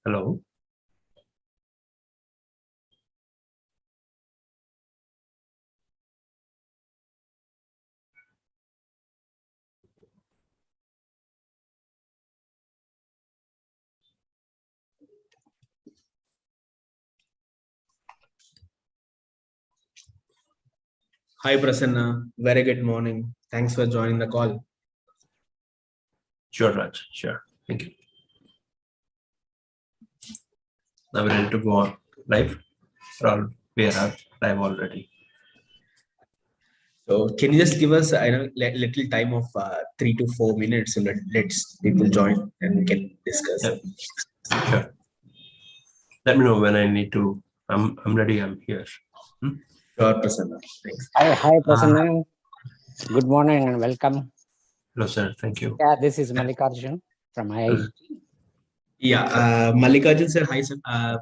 Hello. Hi, Prasanna. Very good morning. Thanks for joining the call. Sure, Raj. Sure. Thank you. Now we're ready to go on live. We are live already. So, can you just give us a little time of 3 to 4 minutes so let's people join and we can discuss. Yeah. Sure. Let me know when I need to. I'm ready. I'm here. Sure, Prasanna. Thanks. Hi, Prasanna. Good morning and welcome. Hello, sir. Thank you. Yeah, this is Mallikarjun from Iidt. Yeah, Mallikarjun sir, hi sir.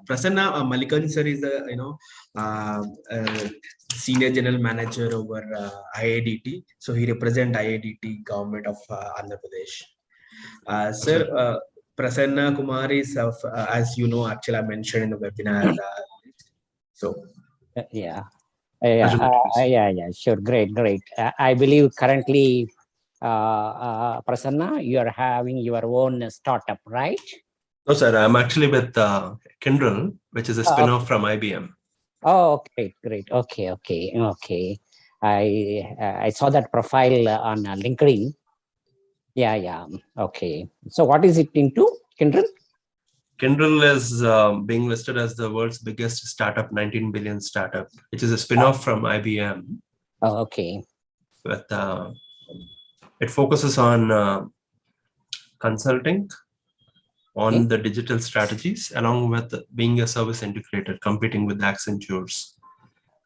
Prasanna, Mallikarjun sir is the senior general manager over Iidt. So he represents Iidt government of Andhra Pradesh. Sir, Prasanna Kumar is as you know, actually I mentioned in the webinar. Yeah, sure, great. I believe currently, Prasanna, you are having your own startup, right? No, sir. I'm actually with Kyndryl, which is a spin-off from IBM. Oh, great. Okay. I saw that profile on LinkedIn. Yeah. Okay. So, what is it into, Kyndryl? Kyndryl is being listed as the world's biggest startup, 19 billion startup, which is a spin-off from IBM. Oh, okay. With it focuses on consulting on the digital strategies, along with being a service integrator, competing with Accentures,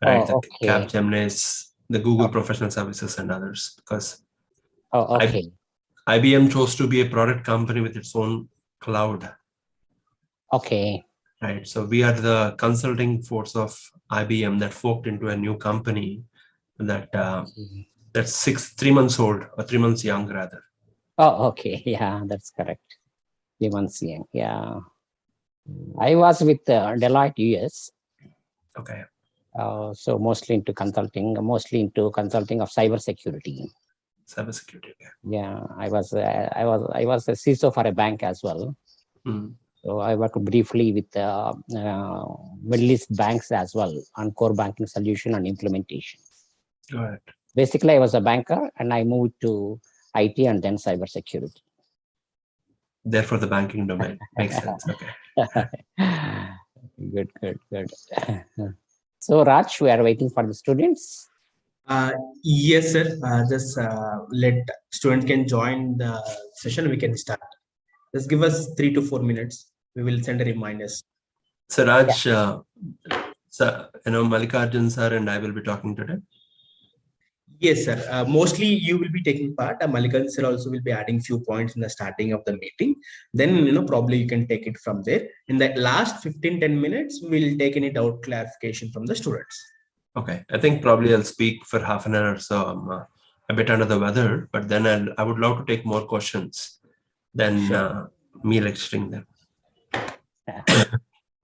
right? The Capgemini's, the Google professional services, and others. Because IBM chose to be a product company with its own cloud. Okay. Right. So we are the consulting force of IBM that forked into a new company that that's 3 months old or 3 months young rather. Oh, okay. Yeah, that's correct. 3 months young. Yeah. I was with Deloitte US. Okay. So mostly into consulting of cybersecurity. Cybersecurity. Yeah, I was a CISO for a bank as well. So I worked briefly with Middle East banks as well on core banking solution and implementation. Right. Basically, I was a banker and I moved to IT and then cybersecurity. Therefore, the banking domain makes sense. Okay. Good. So, Raj, we are waiting for the students. Yes, sir. Just let students can join the session. We can start. Just give us 3 to 4 minutes. We will send a reminders. So, Raj, Mallikarjun sir and I will be talking today. Yes, sir. Mostly you will be taking part. Mallikarjun sir also will be adding few points in the starting of the meeting. Then, probably you can take it from there. In the last 15-10 minutes, we'll take any doubt clarification from the students. Okay. I think probably I'll speak for half an hour or so. I'm a bit under the weather, but then I would love to take more questions than me lecturing them.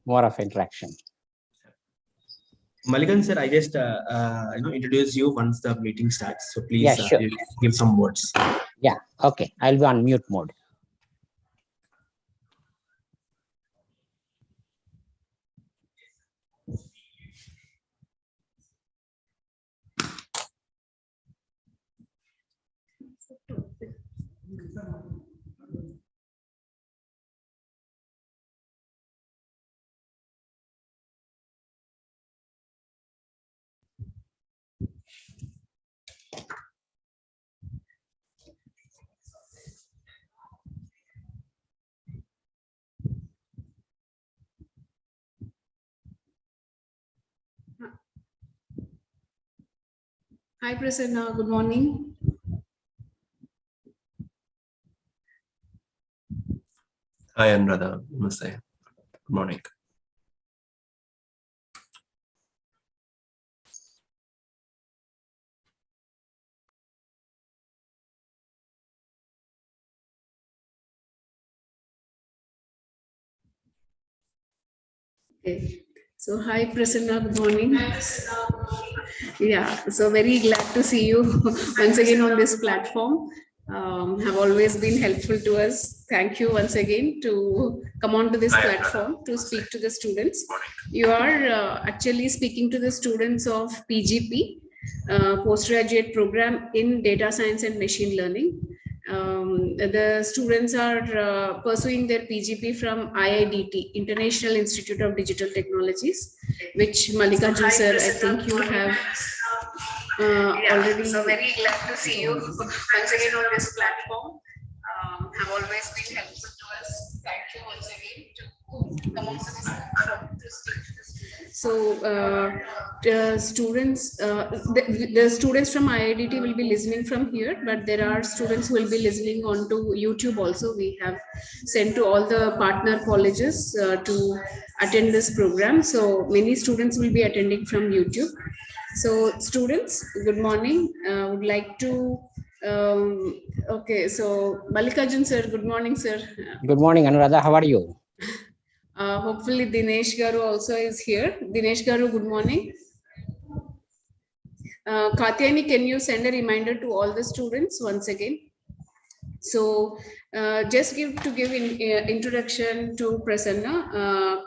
More of interaction. Mallikarjun sir, I just introduce you once the meeting starts. So please sure. give some words. Yeah. Okay. I'll be on mute mode. Hi, Prasanna. Good morning. Hi, Anuradha. Namaste. Good morning. Okay. So hi Prasanna, good morning. Yeah, so very glad to see you once again on this platform. Have always been helpful to us. Thank you once again to come on to this platform to speak to the students. You are actually speaking to the students of PGP, postgraduate program in data science and machine learning. The students are pursuing their PGP from Iidt, International Institute of Digital Technologies, which Mallikarjun sir, I think you have already. So very glad to see you once again on this platform. Have always been helpful to us. Thank you once again to come on to this platform to speak to the students. So the students from IIDT will be listening from here, but there are students who will be listening on to YouTube also. We have sent to all the partner colleges to attend this program. So many students will be attending from YouTube. So students, good morning. Would like to, okay, so Mallikarjun sir, good morning, sir. Good morning, Anuradha. How are you? Hopefully Dinesh Garu also is here. Dinesh Garu, good morning. Katyani, can you send a reminder to all the students once again? So just give introduction to Prasanna.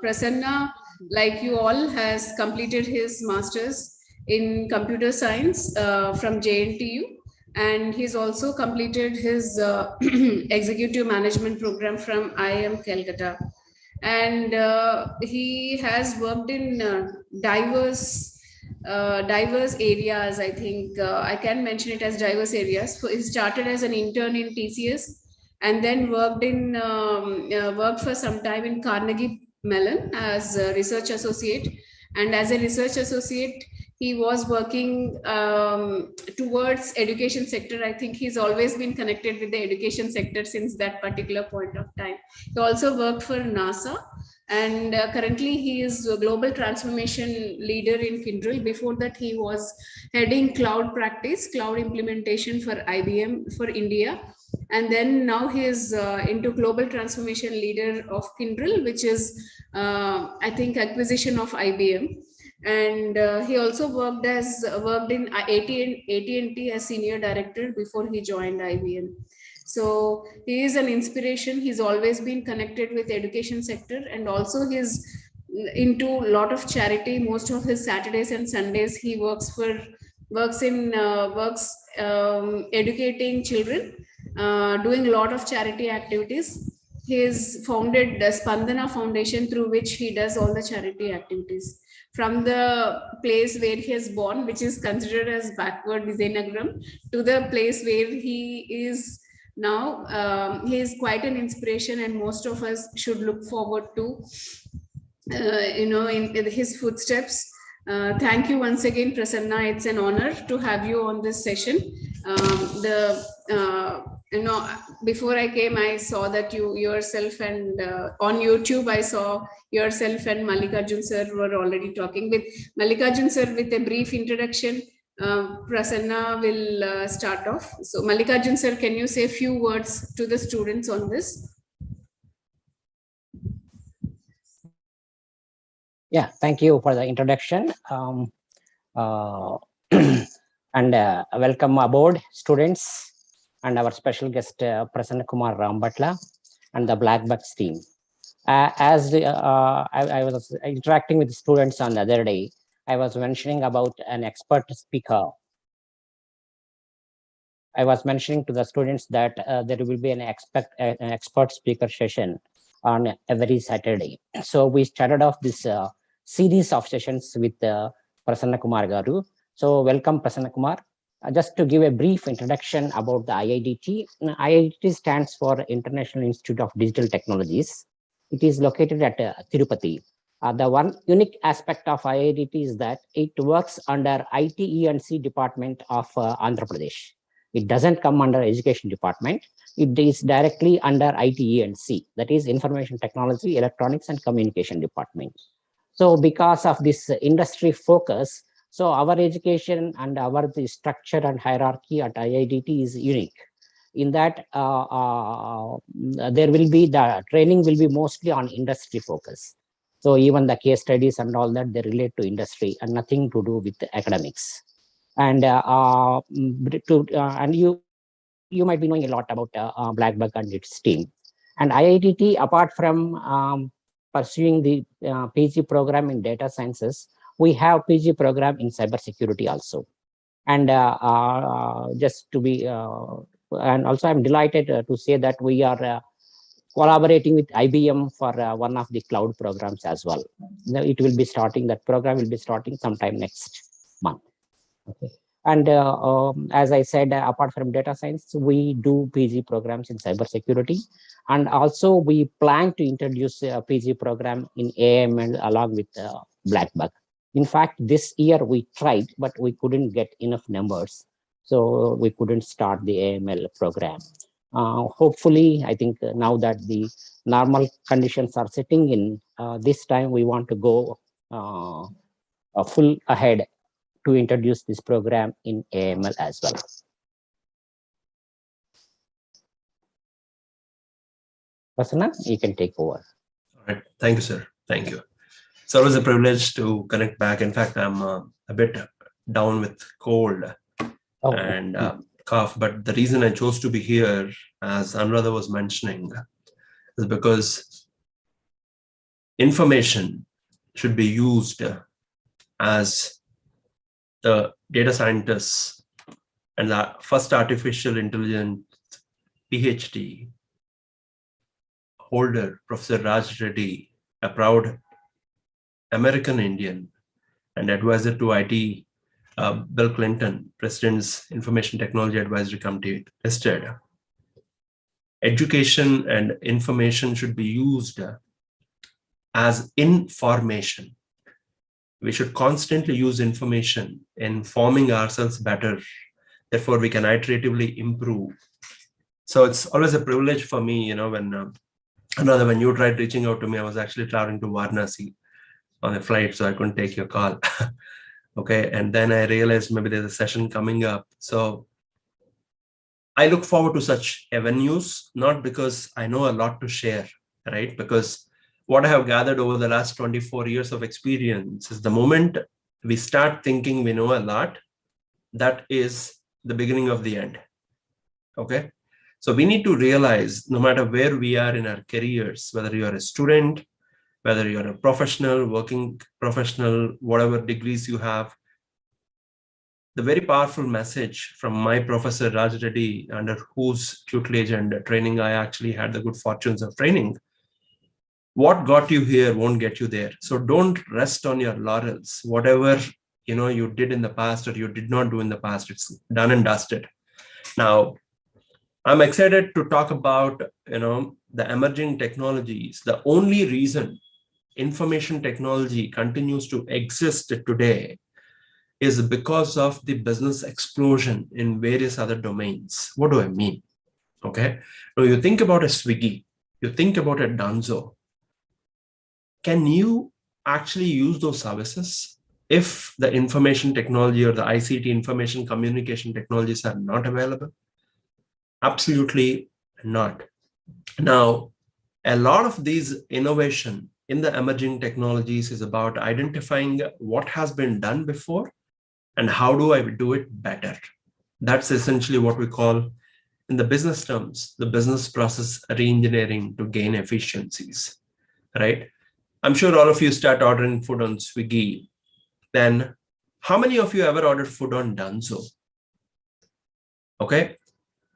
Prasanna, like you all, has completed his master's in computer science from JNTU, and he's also completed his executive management program from IIM Calcutta. And he has worked in diverse areas. I think I can mention it as diverse areas. So he started as an intern in TCS, and then worked for some time in Carnegie Mellon as a research associate. And as a research associate, he was working towards education sector. I think he's always been connected with the education sector since that particular point of time. He also worked for NASA, and currently he is a global transformation leader in Kyndryl. Before that, he was heading cloud practice, cloud implementation for IBM for India. And then now he is into global transformation leader of Kyndryl, which is, I think, acquisition of IBM. And he also worked in AT&T as senior director before he joined IBM. So he is an inspiration. He's always been connected with education sector, and also he's into a lot of charity. Most of his Saturdays and Sundays he works educating children, doing a lot of charity activities. He has founded the Spandana Foundation, through which he does all the charity activities. From the place where he is born, which is considered as backward Vizianagaram, to the place where he is now, he is quite an inspiration, and most of us should look forward to, in his footsteps. Thank you once again, Prasanna. It's an honor to have you on this session. Before I came, I saw that you yourself, and on YouTube, I saw yourself and Mallikarjun sir were already talking. With Mallikarjun sir, with a brief introduction, Prasanna will start off. So Mallikarjun sir, can you say a few words to the students on this? Yeah, thank you for the introduction. And welcome aboard, students, and our special guest, Prasanna Kumar Rambatla, and the Blackbuck team. As I was interacting with the students on the other day, I was mentioning about an expert speaker. I was mentioning to the students that there will be an expert speaker session on every Saturday. So we started off this series of sessions with Prasanna Kumar Garu. So welcome, Prasanna Kumar. Just to give a brief introduction about the IIDT. IIDT stands for International Institute of Digital Technologies. It is located at Tirupati. The one unique aspect of IIDT is that it works under ITE&C department of Andhra Pradesh. It doesn't come under education department. It is directly under ITE&C, that is Information Technology, Electronics and Communication department. So because of this industry focus, so our education and the structure and hierarchy at IIDT is unique. In that, there will be the training will be mostly on industry focus. So even the case studies and all that, they relate to industry and nothing to do with academics. And and you might be knowing a lot about Blackbuck and its team. And IIT, apart from pursuing the PG program in data sciences, we have PG program in cybersecurity also. And just to be, and also I'm delighted to say that we are collaborating with IBM for one of the cloud programs as well. It will be starting, that program will be starting sometime next month. Okay. And as I said, apart from data science, we do PG programs in cybersecurity. And also we plan to introduce a PG program in AML along with Blackbuck. In fact, this year we tried, but we couldn't get enough numbers. So we couldn't start the AML program. Hopefully, I think now that the normal conditions are setting in, this time we want to go full ahead to introduce this program in AML as well. Prasanna, you can take over. All right. Thank you, sir. Thank you. So it was a privilege to connect back. In fact, I'm a bit down with cold and cough. But the reason I chose to be here, as Anuradha was mentioning, is because information should be used as the data scientists and the first artificial intelligence PhD holder, Professor Raj Reddy, a proud American Indian and advisor to Iidt, Bill Clinton, President's Information Technology Advisory Committee, listed. Education and information should be used as information. We should constantly use information in forming ourselves better. Therefore, we can iteratively improve. So it's always a privilege for me, when you tried reaching out to me, I was actually traveling to Varanasi on a flight, so I couldn't take your call. Okay, and then I realized maybe there's a session coming up. So I look forward to such avenues, not because I know a lot to share, right? Because what I have gathered over the last 24 years of experience is the moment we start thinking we know a lot, that is the beginning of the end. Okay. So we need to realize no matter where we are in our careers, whether you're a student, whether you're a professional, working professional, whatever degrees you have, the very powerful message from my professor Raj Reddy, under whose tutelage and training I actually had the good fortunes of training. What got you here won't get you there. So don't rest on your laurels. Whatever you did in the past or you did not do in the past, it's done and dusted. Now, I'm excited to talk about the emerging technologies. The only reason information technology continues to exist today is because of the business explosion in various other domains. What do I mean? Okay. Now you think about a Swiggy, you think about a Dunzo. Can you actually use those services if the information technology or the ICT information communication technologies are not available? Absolutely not. Now, a lot of these innovation in the emerging technologies is about identifying what has been done before and how do I do it better. That's essentially what we call, in the business terms, the business process reengineering to gain efficiencies, right? I'm sure all of you start ordering food on Swiggy. Then how many of you ever ordered food on Dunzo? Okay.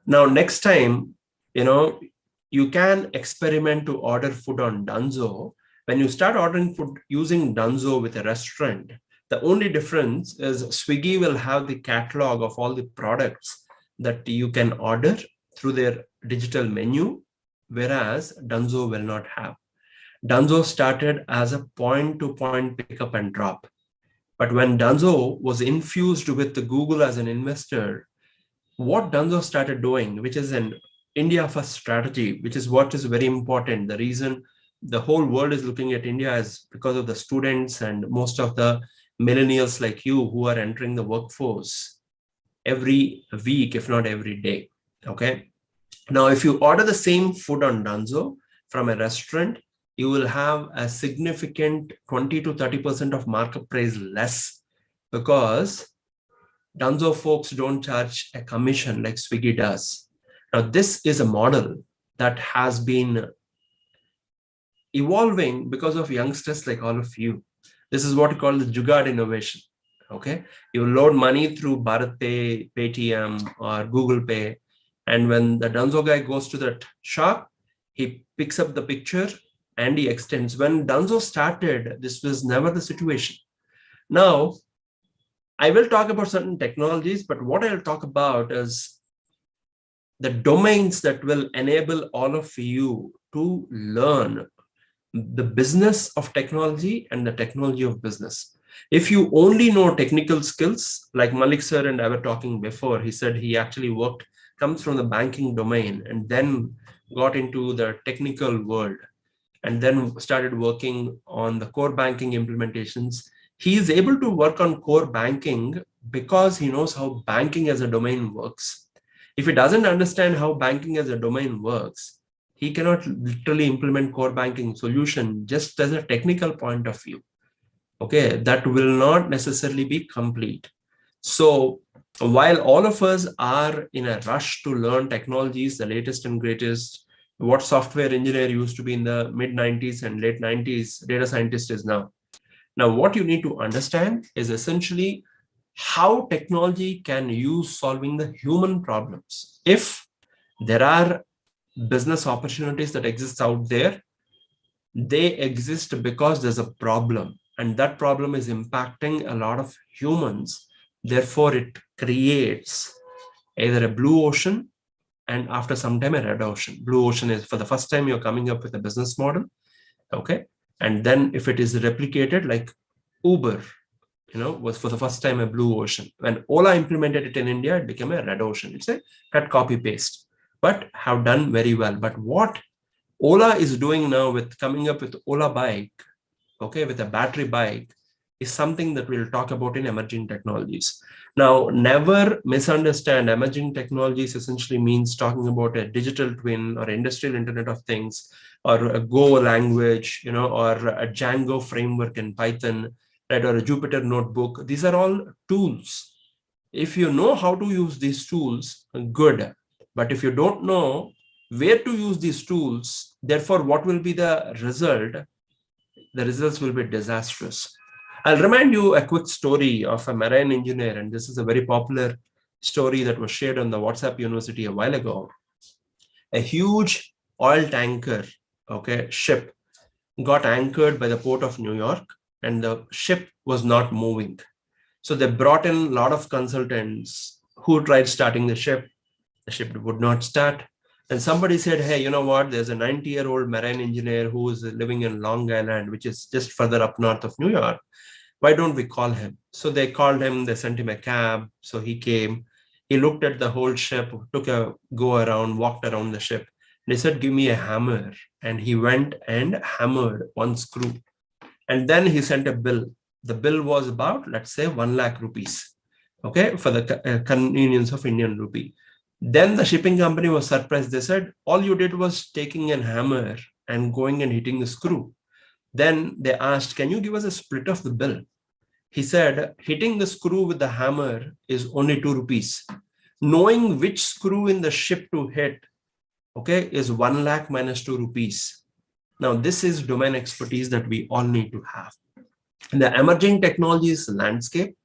Now, next time, you can experiment to order food on Dunzo. When you start ordering food using Dunzo with a restaurant, the only difference is Swiggy will have the catalog of all the products that you can order through their digital menu, whereas Dunzo will not have. Dunzo started as a point-to-point pickup and drop. But when Dunzo was infused with the Google as an investor, what Dunzo started doing, which is an India first strategy, which is what is very important. The reason the whole world is looking at India is because of the students and most of the millennials like you who are entering the workforce every week, if not every day. Okay. Now, if you order the same food on Dunzo from a restaurant, you will have a significant 20 to 30% of market price less, because Dunzo folks don't charge a commission like Swiggy does. Now, this is a model that has been evolving because of youngsters like all of you. This is what we call the Jugaad Innovation. Okay, you load money through Bharat Pay, Paytm, or Google Pay, and when the Dunzo guy goes to that shop, he picks up the picture and he extends. When Dunzo started, this was never the situation. Now, I will talk about certain technologies, but what I'll talk about is the domains that will enable all of you to learn the business of technology and the technology of business. If you only know technical skills, like Malik sir and I were talking before, he said he actually comes from the banking domain and then got into the technical world and then started working on the core banking implementations. He is able to work on core banking because he knows how banking as a domain works. If he doesn't understand how banking as a domain works, he cannot literally implement core banking solution just as a technical point of view. Okay, that will not necessarily be complete. So while all of us are in a rush to learn technologies, the latest and greatest, what software engineer used to be in the mid 90s and late 90s, data scientist is now. Now, what you need to understand is essentially how technology can use solving the human problems. If there are business opportunities that exist out there, they exist because there's a problem, and that problem is impacting a lot of humans. Therefore, it creates either a blue ocean and after some time a red ocean. Blue ocean is for the first time you're coming up with a business model. Okay. And then if it is replicated, like Uber, was for the first time a blue ocean. When Ola implemented it in India, it became a red ocean. It's a cut, copy, paste, but have done very well. But what Ola is doing now with coming up with Ola bike, okay, with a battery bike, is something that we'll talk about in emerging technologies. Now, never misunderstand, emerging technologies essentially means talking about a digital twin or industrial internet of things, or a Go language, or a Django framework in Python, right, or a Jupyter notebook. These are all tools. If you know how to use these tools, good. But if you don't know where to use these tools, therefore, what will be the result? The results will be disastrous. I'll remind you a quick story of a marine engineer, and this is a very popular story that was shared on the WhatsApp University a while ago. A huge oil tanker, okay, ship got anchored by the port of New York, and the ship was not moving. So they brought in a lot of consultants who tried starting the ship. The ship would not start. And somebody said, hey, you know what? There's a 90-year-old marine engineer who is living in Long Island, which is just further up north of New York. Why don't we call him? So they called him, they sent him a cab. So he came, he looked at the whole ship, took a go around, walked around the ship. They said, give me a hammer. And he went and hammered one screw. And then he sent a bill. The bill was about, let's say, 1 lakh rupees, okay, for the convenience of Indian rupee. Then the shipping company was surprised. They said, all you did was taking a hammer and going and hitting the screw. Then they asked, can you give us a split of the bill? He said, hitting the screw with the hammer is only 2 rupees. Knowing which screw in the ship to hit, okay, is 1 lakh minus 2 rupees. Now, this is domain expertise that we all need to have. The emerging technologies landscape.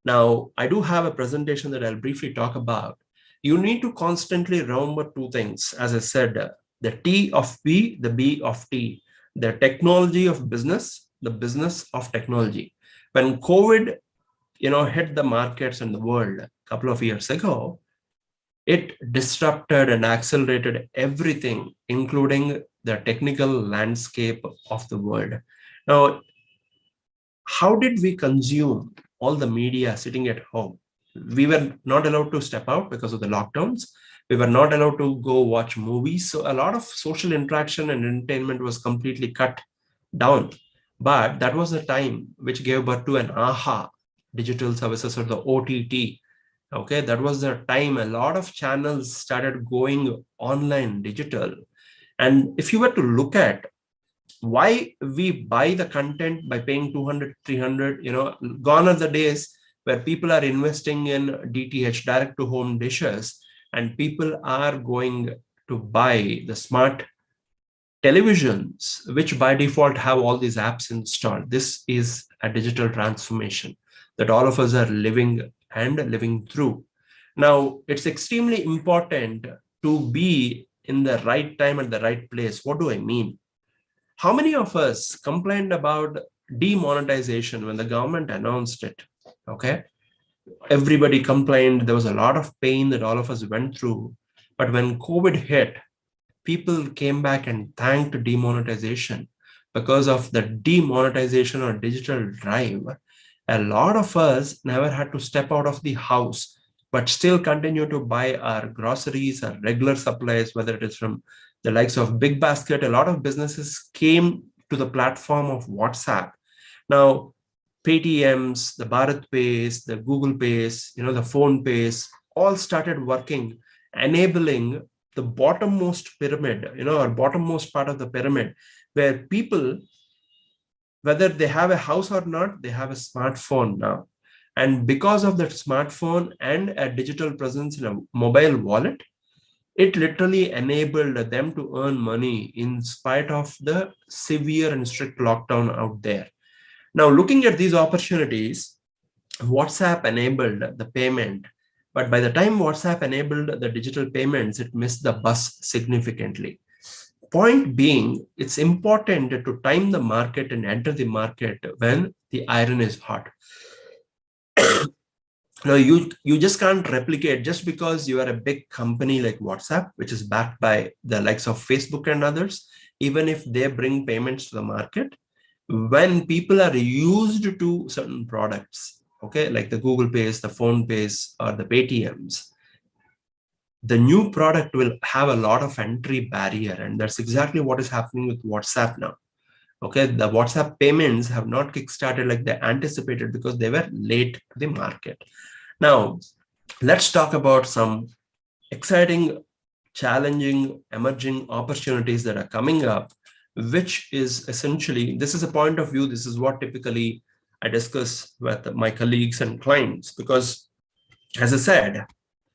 Now, I do have a presentation that I'll briefly talk about. You need to constantly remember two things. As I said, the T of B, the B of T, the technology of business, the business of technology. When COVID, hit the markets and the world a couple of years ago, it disrupted and accelerated everything, including the technical landscape of the world. Now, how did we consume all the media sitting at home? We were not allowed to step out because of the lockdowns. We were not allowed to go watch movies. So a lot of social interaction and entertainment was completely cut down. But that was the time which gave birth to an AHA, digital services, or the OTT. Okay, that was the time a lot of channels started going online digital. And if you were to look at why we buy the content by paying 200, 300, gone are the days where people are investing in DTH, direct to home dishes, and people are going to buy the smart televisions, which by default have all these apps installed. This is a digital transformation that all of us are living through. Now, it's extremely important to be in the right time at the right place. What do I mean? How many of us complained about demonetization when the government announced it? Okay. Everybody complained. There was a lot of pain that all of us went through. But when COVID hit, people came back and thanked demonetization. Because of the demonetization or digital drive, a lot of us never had to step out of the house, but still continue to buy our groceries, our regular supplies, whether it is from the likes of Big Basket. A lot of businesses came to the platform of WhatsApp. Now, Paytms, the Bharat Pays, the Google Pays, the Phone Pays, all started working, enabling the bottommost pyramid, or bottommost part of the pyramid, where people, whether they have a house or not, they have a smartphone now. And because of that smartphone and a digital presence in a mobile wallet, it literally enabled them to earn money in spite of the severe and strict lockdown out there. Now, looking at these opportunities, WhatsApp enabled the payment, but by the time WhatsApp enabled the digital payments, it missed the bus significantly. Point being, it's important to time the market and enter the market when the iron is hot. Now, you just can't replicate just because you are a big company like WhatsApp, which is backed by the likes of Facebook and others, even if they bring payments to the market. When people are used to certain products, okay, like the Google Pays, the Phone Pays, or the Paytms, the new product will have a lot of entry barrier. And that's exactly what is happening with WhatsApp now. Okay, the WhatsApp payments have not kickstarted like they anticipated because they were late to the market. Now, let's talk about some exciting, challenging, emerging opportunities that are coming up, which is essentially, this is a point of view. This is what typically I discuss with my colleagues and clients, because as I said,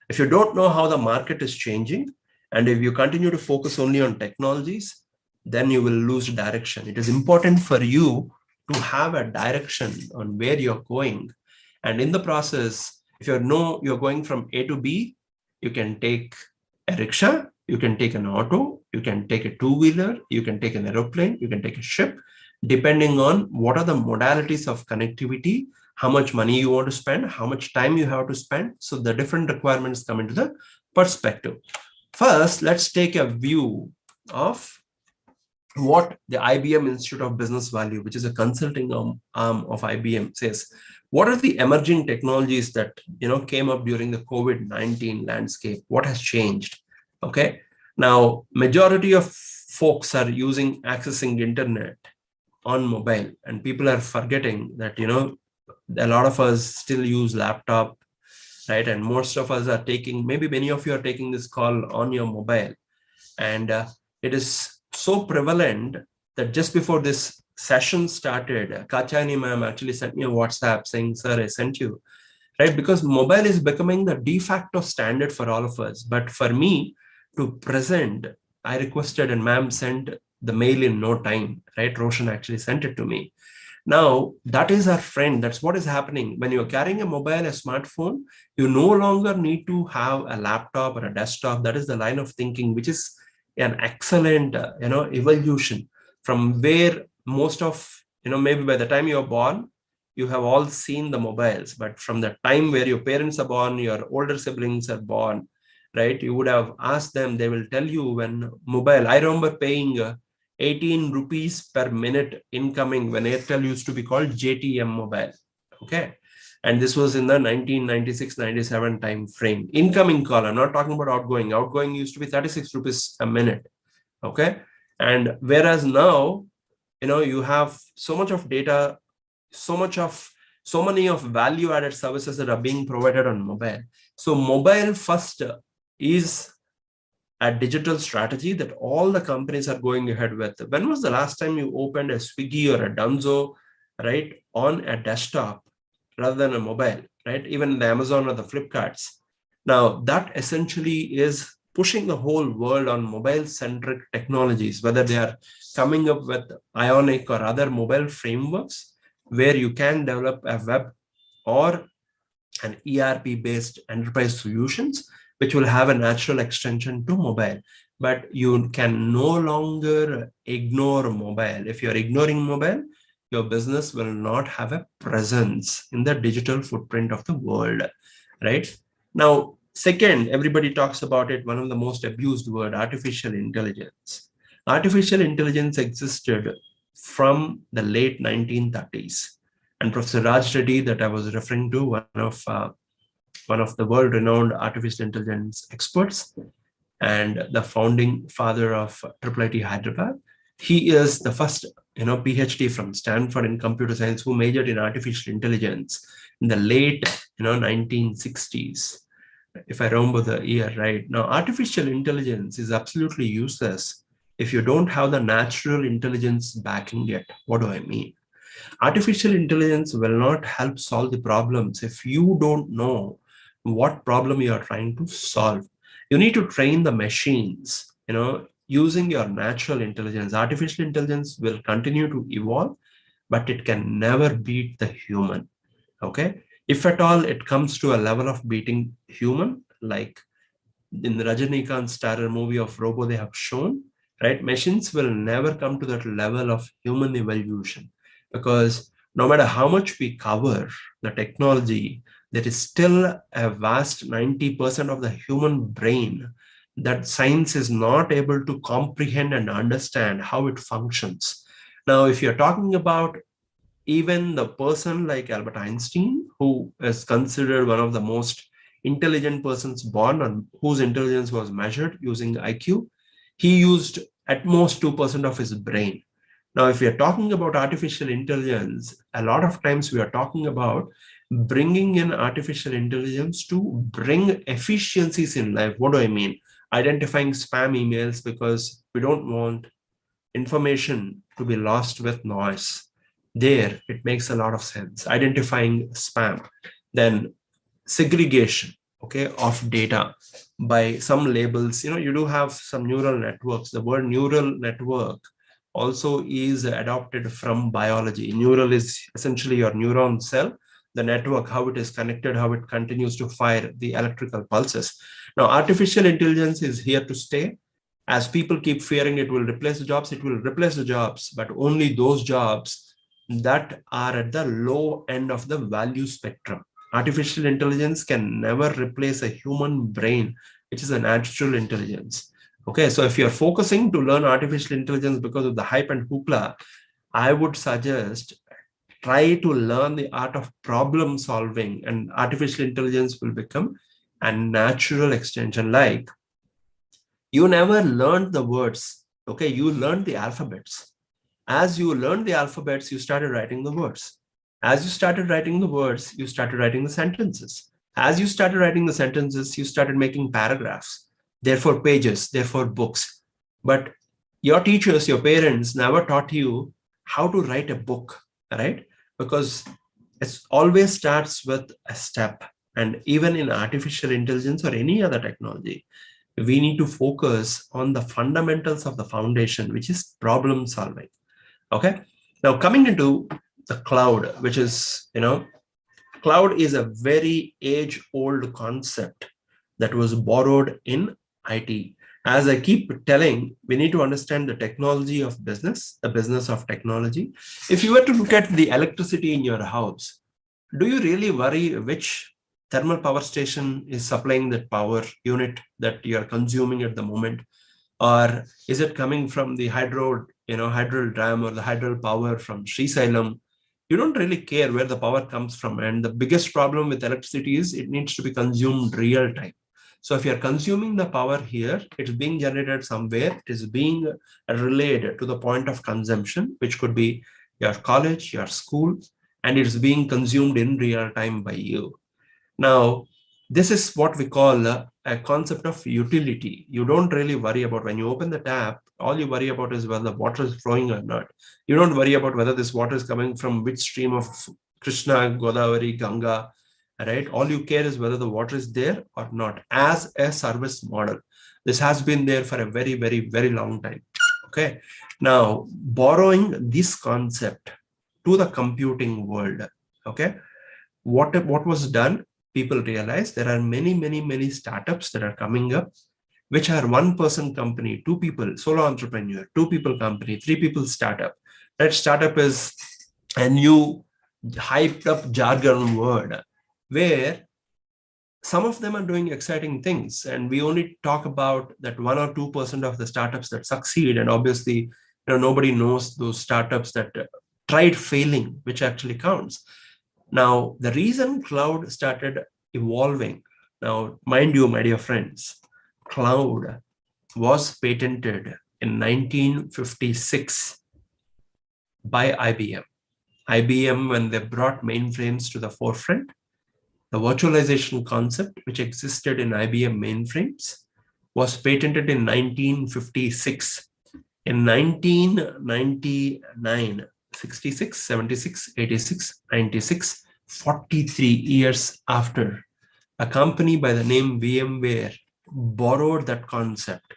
if you don't know how the market is changing, and if you continue to focus only on technologies, then you will lose direction. It is important for you to have a direction on where you're going. And in the process, if you know you're going from A to B, you can take a rickshaw, you can take an auto, you can take a two-wheeler, you can take an aeroplane, you can take a ship, depending on what are the modalities of connectivity, how much money you want to spend, how much time you have to spend. So the different requirements come into the perspective. First, let's take a view of what the IBM Institute of Business Value, which is a consulting arm of IBM, says. What are the emerging technologies that came up during the COVID-19 landscape? What has changed? Okay. Now, majority of folks are accessing internet on mobile, and people are forgetting that a lot of us still use laptop, right? And most of us are maybe many of you are taking this call on your mobile, and it is so prevalent that just before this session started, Kachani ma'am actually sent me a WhatsApp saying, "Sir, I sent you," right? Because mobile is becoming the de facto standard for all of us. But for me to present, I requested and ma'am sent the mail in no time, right? Roshan actually sent it to me. Now, that is our friend. That's what is happening. When you're carrying a mobile, a smartphone, you no longer need to have a laptop or a desktop. That is the line of thinking, which is an excellent, evolution from where most of, maybe by the time you're born, you have all seen the mobiles. But from the time where your parents are born, your older siblings are born, right? You would have asked them, they will tell you when mobile. I remember paying 18 rupees per minute incoming when Airtel used to be called JTM mobile. Okay. And this was in the 1996-97 time frame. Incoming call, I'm not talking about outgoing. Outgoing used to be 36 rupees a minute. Okay. And whereas now, you have so much of data, so many of value added services that are being provided on mobile. So mobile first is a digital strategy that all the companies are going ahead with. When was the last time you opened a Swiggy or a Dunzo, right, on a desktop rather than a mobile, right? Even the Amazon or the Flipkarts. Now, that essentially is pushing the whole world on mobile-centric technologies, whether they are coming up with Ionic or other mobile frameworks where you can develop a web or an ERP-based enterprise solutions, which will have a natural extension to mobile. But you can no longer ignore mobile. If you're ignoring mobile, your business will not have a presence in the digital footprint of the world, right? Now, second, everybody talks about it, one of the most abused word, artificial intelligence. Artificial intelligence existed from the late 1930s. And Professor Raj Reddy that I was referring to, one of the world-renowned artificial intelligence experts and the founding father of IIIT Hyderabad, he is the first PhD from Stanford in computer science who majored in artificial intelligence in the late 1960s, if I remember the year right. Now, artificial intelligence is absolutely useless if you don't have the natural intelligence backing it. What do I mean? Artificial intelligence will not help solve the problems if you don't know what problem you are trying to solve. You need to train the machines, using your natural intelligence. Artificial intelligence will continue to evolve, but it can never beat the human. Okay. If at all it comes to a level of beating human, like in the Rajinikanth starrer movie of Robo, they have shown, right? Machines will never come to that level of human evolution, because no matter how much we cover the technology, there is still a vast 90% of the human brain that science is not able to comprehend and understand how it functions. Now, if you're talking about even the person like Albert Einstein, who is considered one of the most intelligent persons born and whose intelligence was measured using IQ, he used at most 2% of his brain. Now, if we are talking about artificial intelligence, a lot of times we are talking about bringing in artificial intelligence to bring efficiencies in life. What do I mean? Identifying spam emails because we don't want information to be lost with noise. There, it makes a lot of sense. Identifying spam, then segregation, okay, of data by some labels. You do have some neural networks. The word neural network also is adopted from biology. Neural is essentially your neuron cell, the network, how it is connected, how it continues to fire the electrical pulses. Now, artificial intelligence is here to stay. As people keep fearing it will replace the jobs, it will replace the jobs, but only those jobs that are at the low end of the value spectrum. Artificial intelligence can never replace a human brain, which is a natural intelligence. Okay, so if you're focusing to learn artificial intelligence because of the hype and hoopla, I would suggest try to learn the art of problem solving, and artificial intelligence will become a natural extension. Like, you never learned the words, okay, you learned the alphabets. As you learned the alphabets, you started writing the words. As you started writing the words, you started writing the sentences. As you started writing the sentences, you started making paragraphs, therefore pages, therefore books. But your teachers, your parents never taught you how to write a book, right? Because it always starts with a step. And even in artificial intelligence or any other technology, we need to focus on the fundamentals of the foundation, which is problem solving. Okay. Now, coming into the cloud, which is, cloud is a very age-old concept that was borrowed in IT. As I keep telling, we need to understand the technology of business, the business of technology. If you were to look at the electricity in your house, do you really worry which thermal power station is supplying that power unit that you are consuming at the moment? Or is it coming from the hydro dam or the hydro power from Srisailam? You don't really care where the power comes from. And the biggest problem with electricity is it needs to be consumed real time. So if you're consuming the power here, it's being generated somewhere, it is being relayed to the point of consumption, which could be your college, your school, and it's being consumed in real time by you. Now, this is what we call a concept of utility. You don't really worry about when you open the tap, all you worry about is whether the water is flowing or not. You don't worry about whether this water is coming from which stream of Krishna, Godavari, Ganga, right? All you care is whether the water is there or not as a service model. This has been there for a very, very, very long time. Okay. Now, borrowing this concept to the computing world, okay, what was done? People realize there are many startups that are coming up, which are 1-person company, 2 people, solo entrepreneur, 2 people company, 3 people startup. That startup is a new hyped up jargon word where some of them are doing exciting things. And we only talk about that 1 or 2% of the startups that succeed. And obviously, nobody knows those startups that tried failing, which actually counts. Now, the reason cloud started evolving, now, mind you, my dear friends, cloud was patented in 1956 by IBM. IBM, when they brought mainframes to the forefront, the virtualization concept, which existed in IBM mainframes, was patented in 1956. In 1999, 66, 76, 86, 96, 43 years after, a company by the name VMware borrowed that concept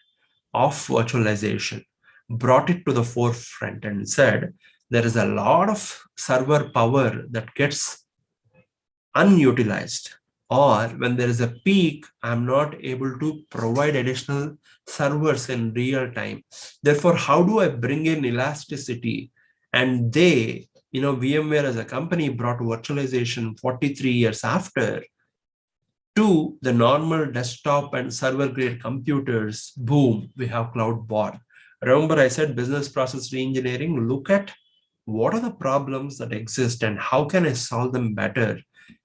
of virtualization, brought it to the forefront and said, there is a lot of server power that gets unutilized, or when there is a peak, I'm not able to provide additional servers in real time. Therefore, how do I bring in elasticity? And they, VMware as a company brought virtualization 43 years after to the normal desktop and server grade computers. Boom, we have cloud born. Remember, I said business process reengineering. Look at what are the problems that exist and how can I solve them better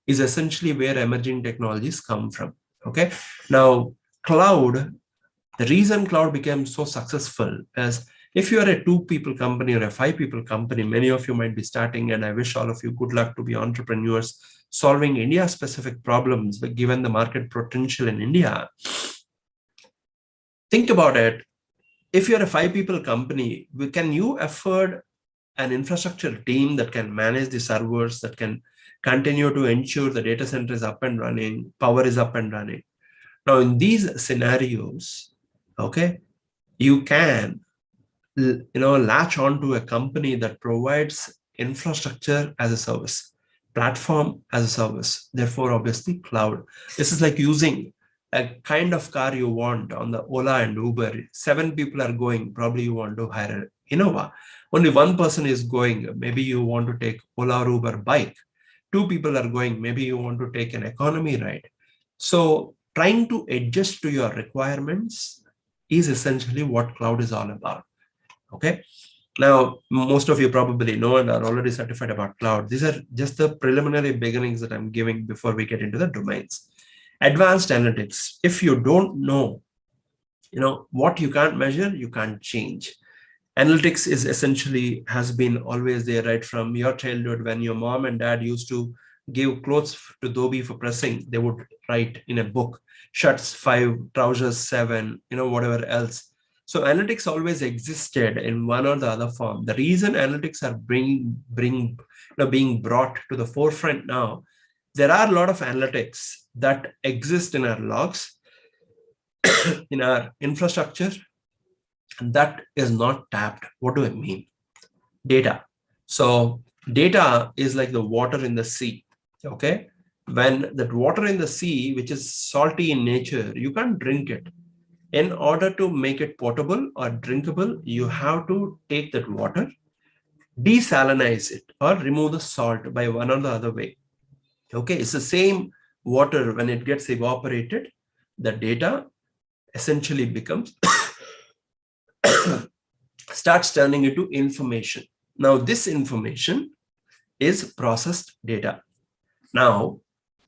is essentially where emerging technologies come from. Okay. Now, cloud, the reason cloud became so successful is if you are a 2-people company or a 5-people company, many of you might be starting, and I wish all of you good luck to be entrepreneurs solving India-specific problems, but given the market potential in India. Think about it. If you're a 5-people company, can you afford an infrastructure team that can manage the servers, that can continue to ensure the data center is up and running, power is up and running? Now, in these scenarios, okay, you can latch on to a company that provides infrastructure as a service, platform as a service, therefore obviously cloud. This is like using a kind of car you want on the Ola and Uber. 7 people are going, probably you want to hire Innova. Only 1 person is going, maybe you want to take Ola or Uber bike. 2 people are going, maybe you want to take an economy ride. So trying to adjust to your requirements is essentially what cloud is all about. Okay. Now, most of you probably know and are already certified about cloud. These are just the preliminary beginnings that I'm giving before we get into the domains. Advanced analytics. If you don't know, what you can't measure, you can't change. Analytics is essentially has been always there right from your childhood. When your mom and dad used to give clothes to Dhobi for pressing, they would write in a book, shirts 5, trousers 7, whatever else. So analytics always existed in one or the other form. The reason analytics are being brought to the forefront now, there are a lot of analytics that exist in our logs, in our infrastructure, that is not tapped. What do I mean? Data. So data is like the water in the sea. Okay. When that water in the sea, which is salty in nature, you can't drink it. In order to make it potable or drinkable, you have to take that water, desalinize it, or remove the salt by one or the other way. Okay, it's the same water. When it gets evaporated, the data essentially becomes starts turning into information. Now, this information is processed data. Now,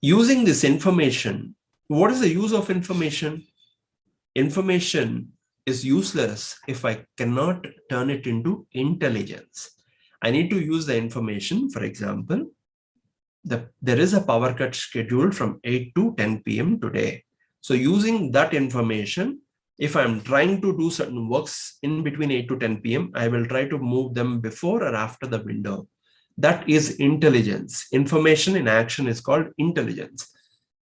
using this information, what is the use of information? Information is useless if I cannot turn it into intelligence. I need to use the information. For example, there is a power cut scheduled from 8 to 10 p.m. today. So using that information, if I'm trying to do certain works in between 8 to 10 p.m., I will try to move them before or after the window. That is intelligence. Information in action is called intelligence.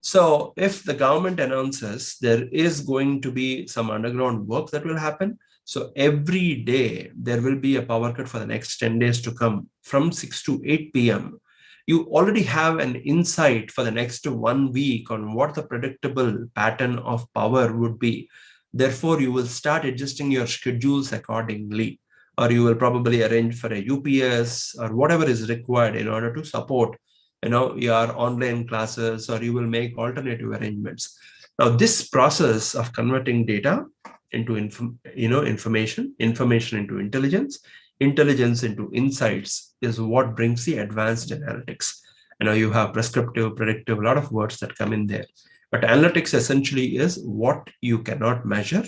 So if the government announces there is going to be some underground work that will happen, so every day there will be a power cut for the next 10 days to come from 6 to 8 p.m. You already have an insight for the next 1 week on what the predictable pattern of power would be. Therefore, you will start adjusting your schedules accordingly, or you will probably arrange for a UPS or whatever is required in order to support, your online classes, or you will make alternative arrangements. Now, this process of converting data into information into intelligence, intelligence into insights is what brings the advanced analytics. You have prescriptive, predictive, a lot of words that come in there. But analytics essentially is what you cannot measure,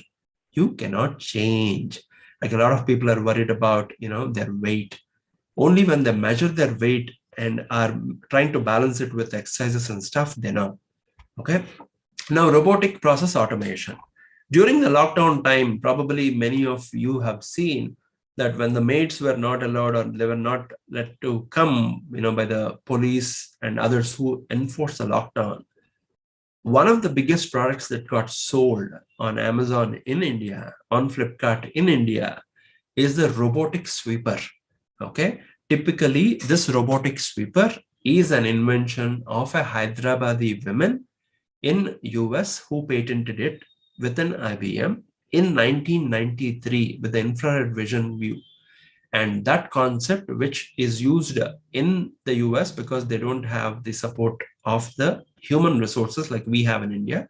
you cannot change. Like a lot of people are worried about, their weight. Only when they measure their weight and are trying to balance it with exercises and stuff, they know. Okay. Now, robotic process automation. During the lockdown time, probably many of you have seen that when the maids were not allowed or they were not let to come, by the police and others who enforce the lockdown, one of the biggest products that got sold on Amazon in India, on Flipkart in India, is the robotic sweeper. Okay. Typically, this robotic sweeper is an invention of a Hyderabadi woman in US who patented it with an IBM in 1993 with the infrared vision view. And that concept, which is used in the US because they don't have the support of the human resources like we have in India,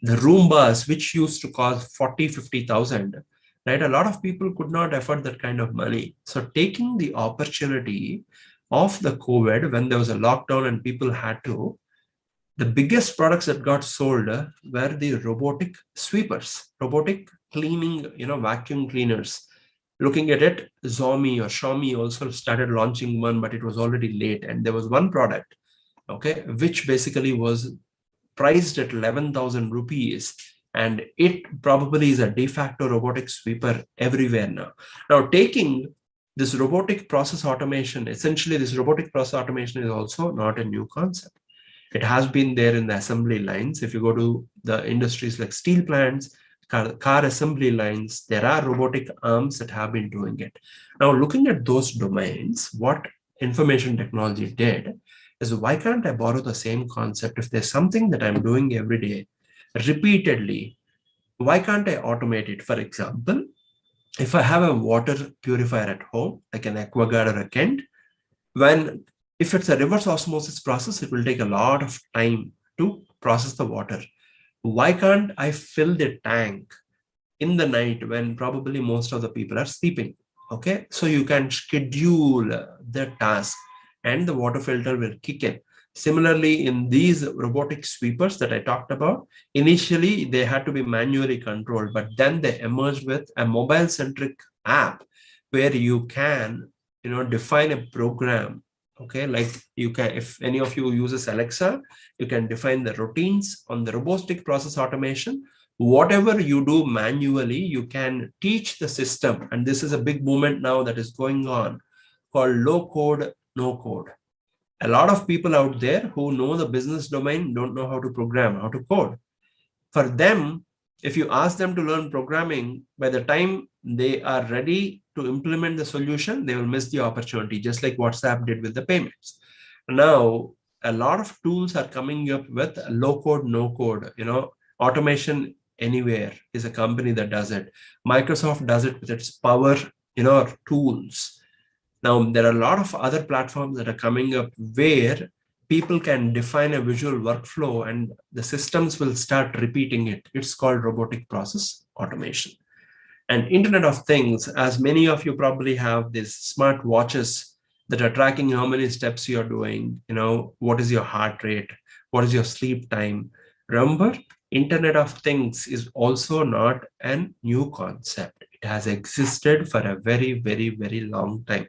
the Roombas, which used to cost 40,000-50,000, right? A lot of people could not afford that kind of money. So taking the opportunity of the COVID when there was a lockdown and people had to, the biggest products that got sold were the robotic sweepers, robotic cleaning, vacuum cleaners. Looking at it, Xiaomi or Xiaomi also started launching one, but it was already late. And there was one product, okay, which basically was priced at 11,000 rupees. And it probably is a de facto robotic sweeper everywhere now. Now, taking this robotic process automation, essentially this robotic process automation is also not a new concept. It has been there in the assembly lines. If you go to the industries like steel plants, car assembly lines, there are robotic arms that have been doing it. Now, looking at those domains, what information technology did is, why can't I borrow the same concept? If there's something that I'm doing every day, repeatedly, why can't I automate it? For example, if I have a water purifier at home, like an AquaGuard or a Kent, if it's a reverse osmosis process, it will take a lot of time to process the water. Why can't I fill the tank in the night when probably most of the people are sleeping? Okay, so you can schedule the task and the water filter will kick in. Similarly, in these robotic sweepers that I talked about, initially they had to be manually controlled, but then they emerged with a mobile-centric app where you can, define a program. Okay, like you can, if any of you uses Alexa, you can define the routines on the robotic process automation. Whatever you do manually, you can teach the system. And this is a big movement now that is going on called low code, no code. A lot of people out there who know the business domain don't know how to program, how to code. For them, if you ask them to learn programming, by the time they are ready to implement the solution, they will miss the opportunity, just like WhatsApp did with the payments. Now, a lot of tools are coming up with low code, no code. Automation Anywhere is a company that does it. Microsoft does it with its Power, tools. Now, there are a lot of other platforms that are coming up where people can define a visual workflow and the systems will start repeating it. It's called robotic process automation. And Internet of Things, as many of you probably have these smart watches that are tracking how many steps you're doing, what is your heart rate, what is your sleep time. Remember, Internet of Things is also not a new concept. It has existed for a very, very, very long time.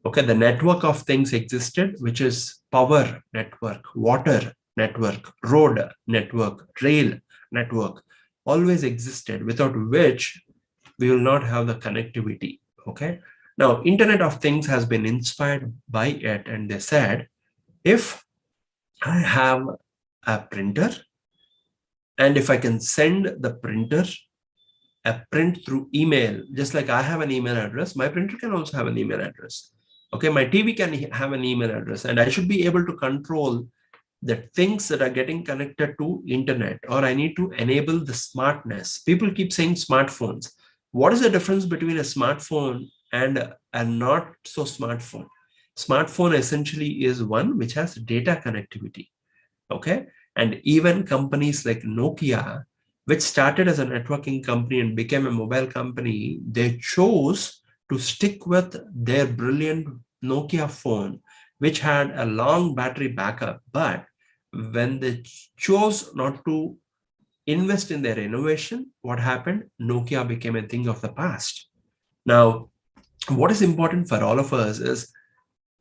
Okay, the network of things existed, which is power network, water network, road network, rail network always existed, without which we will not have the connectivity. Okay. Now, Internet of Things has been inspired by it, and they said, if I have a printer, and if I can send the printer a print through email, just like I have an email address, my printer can also have an email address. Okay, my TV can have an email address, and I should be able to control the things that are getting connected to internet, or I need to enable the smartness. People keep saying smartphones. What is the difference between a smartphone and a not so smartphone? Smartphone essentially is one which has data connectivity. Okay. And even companies like Nokia, which started as a networking company and became a mobile company, they chose to stick with their brilliant Nokia phone, which had a long battery backup. But when they chose not to invest in their innovation, what happened? Nokia became a thing of the past. Now, what is important for all of us is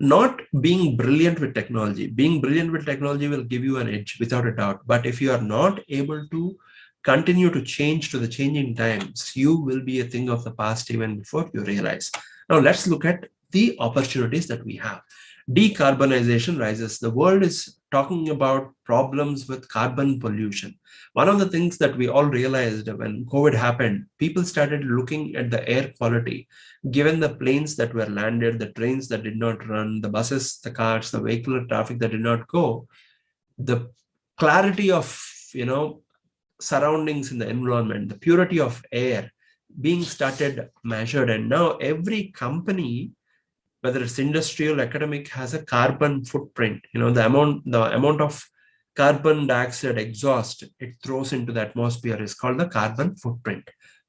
not being brilliant with technology. Being brilliant with technology will give you an edge without a doubt. But if you are not able to continue to change to the changing times, you will be a thing of the past even before you realize. Now, let's look at the opportunities that we have. Decarbonization rises. The world is talking about problems with carbon pollution. One of the things that we all realized when COVID happened, people started looking at the air quality, given the planes that were landed, the trains that did not run, the buses, the cars, the vehicular traffic that did not go, the clarity of, surroundings in the environment, the purity of air being started measured. And now every company, whether it's industrial, academic, has a carbon footprint. The amount of carbon dioxide exhaust it throws into the atmosphere is called the carbon footprint.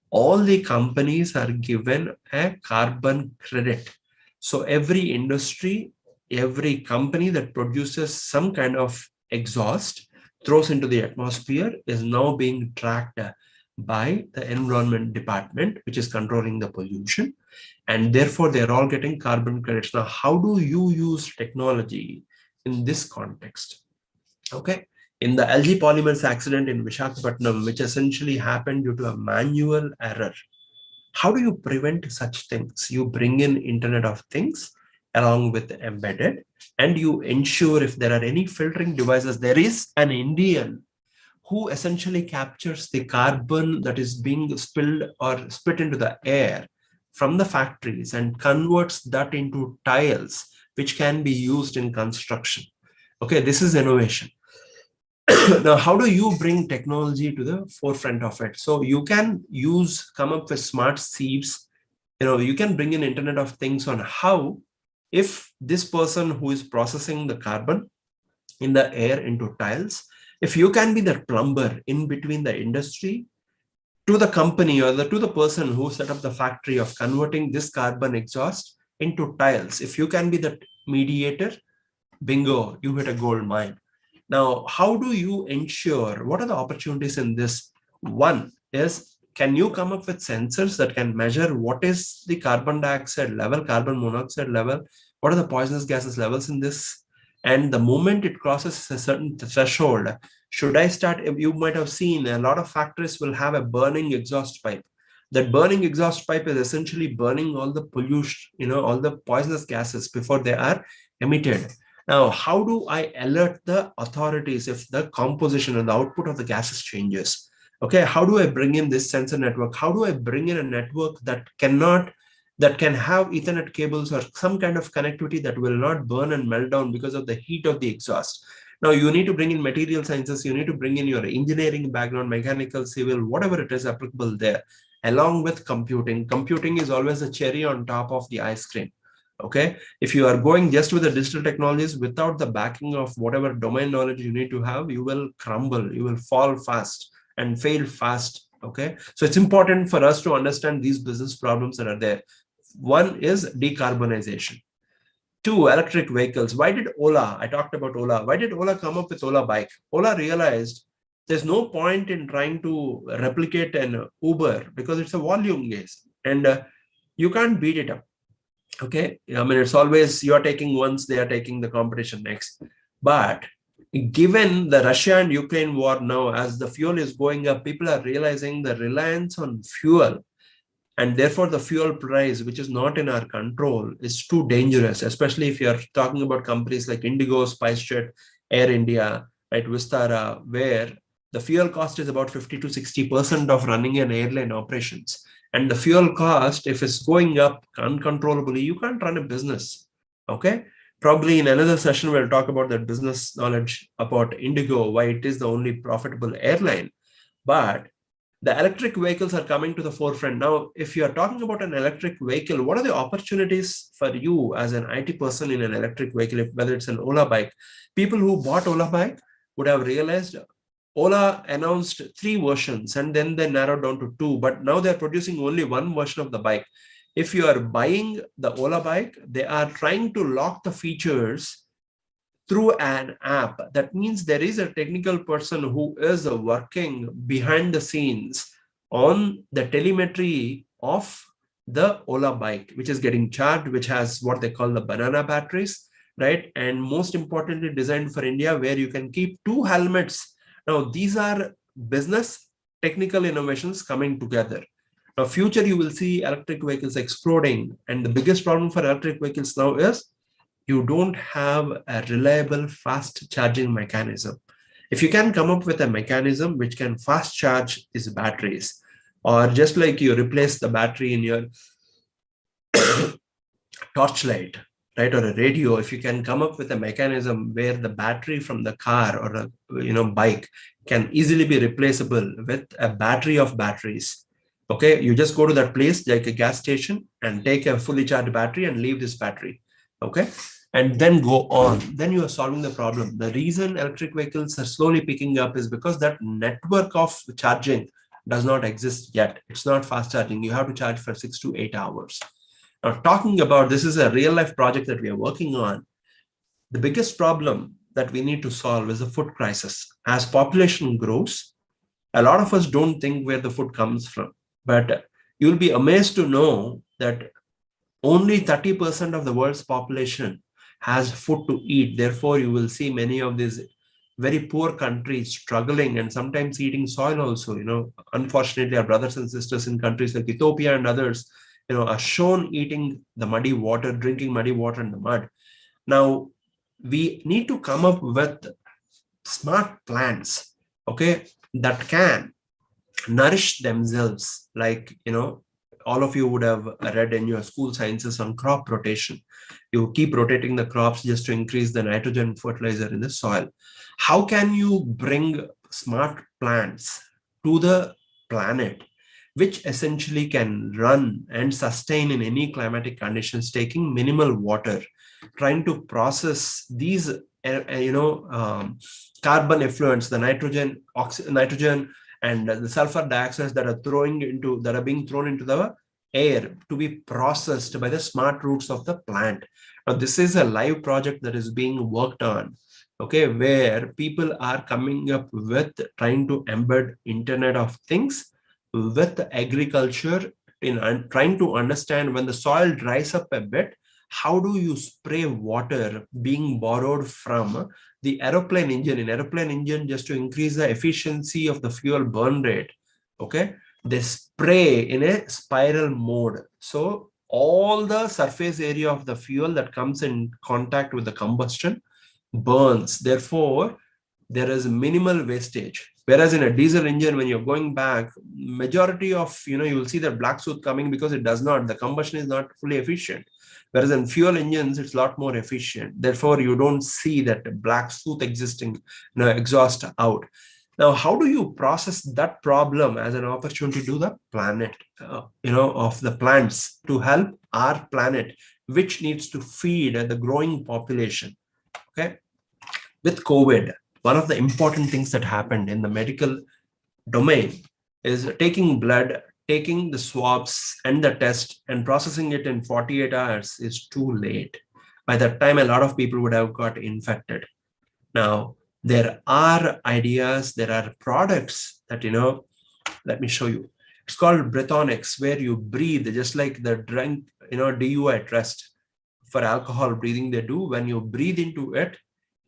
All the companies are given a carbon credit. So every industry, every company that produces some kind of exhaust throws into the atmosphere is now being tracked by the environment department, which is controlling the pollution. And therefore, they're all getting carbon credits. Now, how do you use technology in this context? Okay. In the LG Polymers accident in Visakhapatnam, which essentially happened due to a manual error, how do you prevent such things? You bring in Internet of Things along with embedded, and you ensure if there are any filtering devices. There is an Indian who essentially captures the carbon that is being spilled or spit into the air from the factories and converts that into tiles, which can be used in construction. Okay, this is innovation. Now, how do you bring technology to the forefront of it? So you can come up with smart sieves. You can bring in Internet of Things on how, if this person who is processing the carbon in the air into tiles, if you can be the plumber in between the industry to the company or to the person who set up the factory of converting this carbon exhaust into tiles, if you can be the mediator, bingo, you hit a gold mine. Now, how do you ensure, what are the opportunities in this? One is, can you come up with sensors that can measure what is the carbon dioxide level, carbon monoxide level, what are the poisonous gases levels in this? And the moment it crosses a certain threshold, should I start? You might have seen a lot of factories will have a burning exhaust pipe. That burning exhaust pipe is essentially burning all the pollution, all the poisonous gases before they are emitted. Now, how do I alert the authorities if the composition and the output of the gases changes? Okay, how do I bring in this sensor network? How do I bring in a network that can have Ethernet cables or some kind of connectivity that will not burn and melt down because of the heat of the exhaust? Now, you need to bring in material sciences, you need to bring in your engineering background, mechanical, civil, whatever it is applicable there, along with computing. Computing is always a cherry on top of the ice cream. Okay, if you are going just with the digital technologies without the backing of whatever domain knowledge you need to have, you will crumble, you will fall fast and fail fast. Okay, so it's important for us to understand these business problems that are there. One is decarbonization. Two, electric vehicles. Why did Ola, I talked about Ola, why did Ola come up with Ola bike? Ola realized there's no point in trying to replicate an Uber because it's a volume case and you can't beat it up. Okay, I mean, it's always you're taking once, they are taking the competition next. But given the Russia and Ukraine war now, as the fuel is going up, people are realizing the reliance on fuel, and therefore the fuel price, which is not in our control, is too dangerous, especially if you're talking about companies like Indigo, SpiceJet, Air India, right, Vistara, where the fuel cost is about 50 to 60% of running an airline operations. And the fuel cost, if it's going up uncontrollably, you can't run a business. Okay. Probably in another session, we'll talk about that business knowledge about Indigo, why it is the only profitable airline. But the electric vehicles are coming to the forefront. Now, if you are talking about an electric vehicle, what are the opportunities for you as an IT person in an electric vehicle, whether it's an Ola bike? People who bought Ola bike would have realized Ola announced 3 versions and then they narrowed down to 2, but now they're producing only 1 version of the bike. If you are buying the Ola bike, they are trying to lock the features through an app. That means there is a technical person who is working behind the scenes on the telemetry of the Ola bike, which is getting charged, which has what they call the banana batteries, right? And most importantly, designed for India, where you can keep 2 helmets. Now, these are business technical innovations coming together. Now, future, you will see electric vehicles exploding. And the biggest problem for electric vehicles now is you don't have a reliable fast charging mechanism. If you can come up with a mechanism which can fast charge these batteries, or just like you replace the battery in your torchlight, right, or a radio, if you can come up with a mechanism where the battery from the car or a bike can easily be replaceable with a battery of batteries. Okay, you just go to that place like a gas station and take a fully charged battery and leave this battery. Okay, and then go on, then you are solving the problem. The reason electric vehicles are slowly picking up is because that network of charging does not exist yet. It's not fast charging. You have to charge for 6 to 8 hours. Now, talking about this is a real life project that we are working on. The biggest problem that we need to solve is the food crisis. As population grows, a lot of us don't think where the food comes from, but you'll be amazed to know that only 30% of the world's population has food to eat. Therefore, you will see many of these very poor countries struggling and sometimes eating soil also. Unfortunately, our brothers and sisters in countries like Ethiopia and others, are shown eating the muddy water, drinking muddy water in the mud. Now, we need to come up with smart plants, okay, that can nourish themselves. Like, all of you would have read in your school sciences on crop rotation. You keep rotating the crops just to increase the nitrogen fertilizer in the soil. How can you bring smart plants to the planet, which essentially can run and sustain in any climatic conditions, taking minimal water, trying to process these, carbon effluents, the nitrogen and the sulfur dioxide that are being thrown into the air to be processed by the smart roots of the plant. Now, this is a live project that is being worked on, okay, where people are coming up with trying to embed Internet of Things with agriculture in trying to understand when the soil dries up a bit, how do you spray water being borrowed from the aeroplane engine? In aeroplane engine, just to increase the efficiency of the fuel burn rate, okay, they spray in a spiral mode. So all the surface area of the fuel that comes in contact with the combustion burns. Therefore, there is minimal wastage. Whereas in a diesel engine, when you're going back, majority of, you will see that black soot coming because it does not, the combustion is not fully efficient. Whereas in fuel engines, it's a lot more efficient. Therefore, you don't see that black soot existing, exhaust out. Now, how do you process that problem as an opportunity to the planet, of the plants to help our planet, which needs to feed the growing population? Okay. With COVID, one of the important things that happened in the medical domain is taking blood, taking the swabs and the test and processing it in 48 hours is too late. By that time, a lot of people would have got infected. Now, there are ideas, there are products that, let me show you. It's called Breathonics, where you breathe, just like the drink, DU at rest for alcohol breathing they do. When you breathe into it,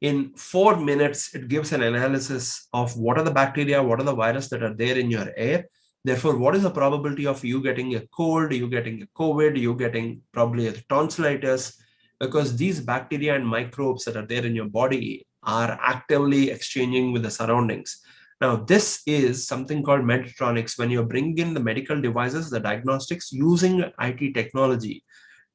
In 4 minutes, it gives an analysis of what are the bacteria, what are the viruses that are there in your air. Therefore, what is the probability of you getting a cold, you getting a COVID, you getting probably a tonsillitis, because these bacteria and microbes that are there in your body are actively exchanging with the surroundings. Now, this is something called Medtronics. When you're bringing in the medical devices, the diagnostics using IT technology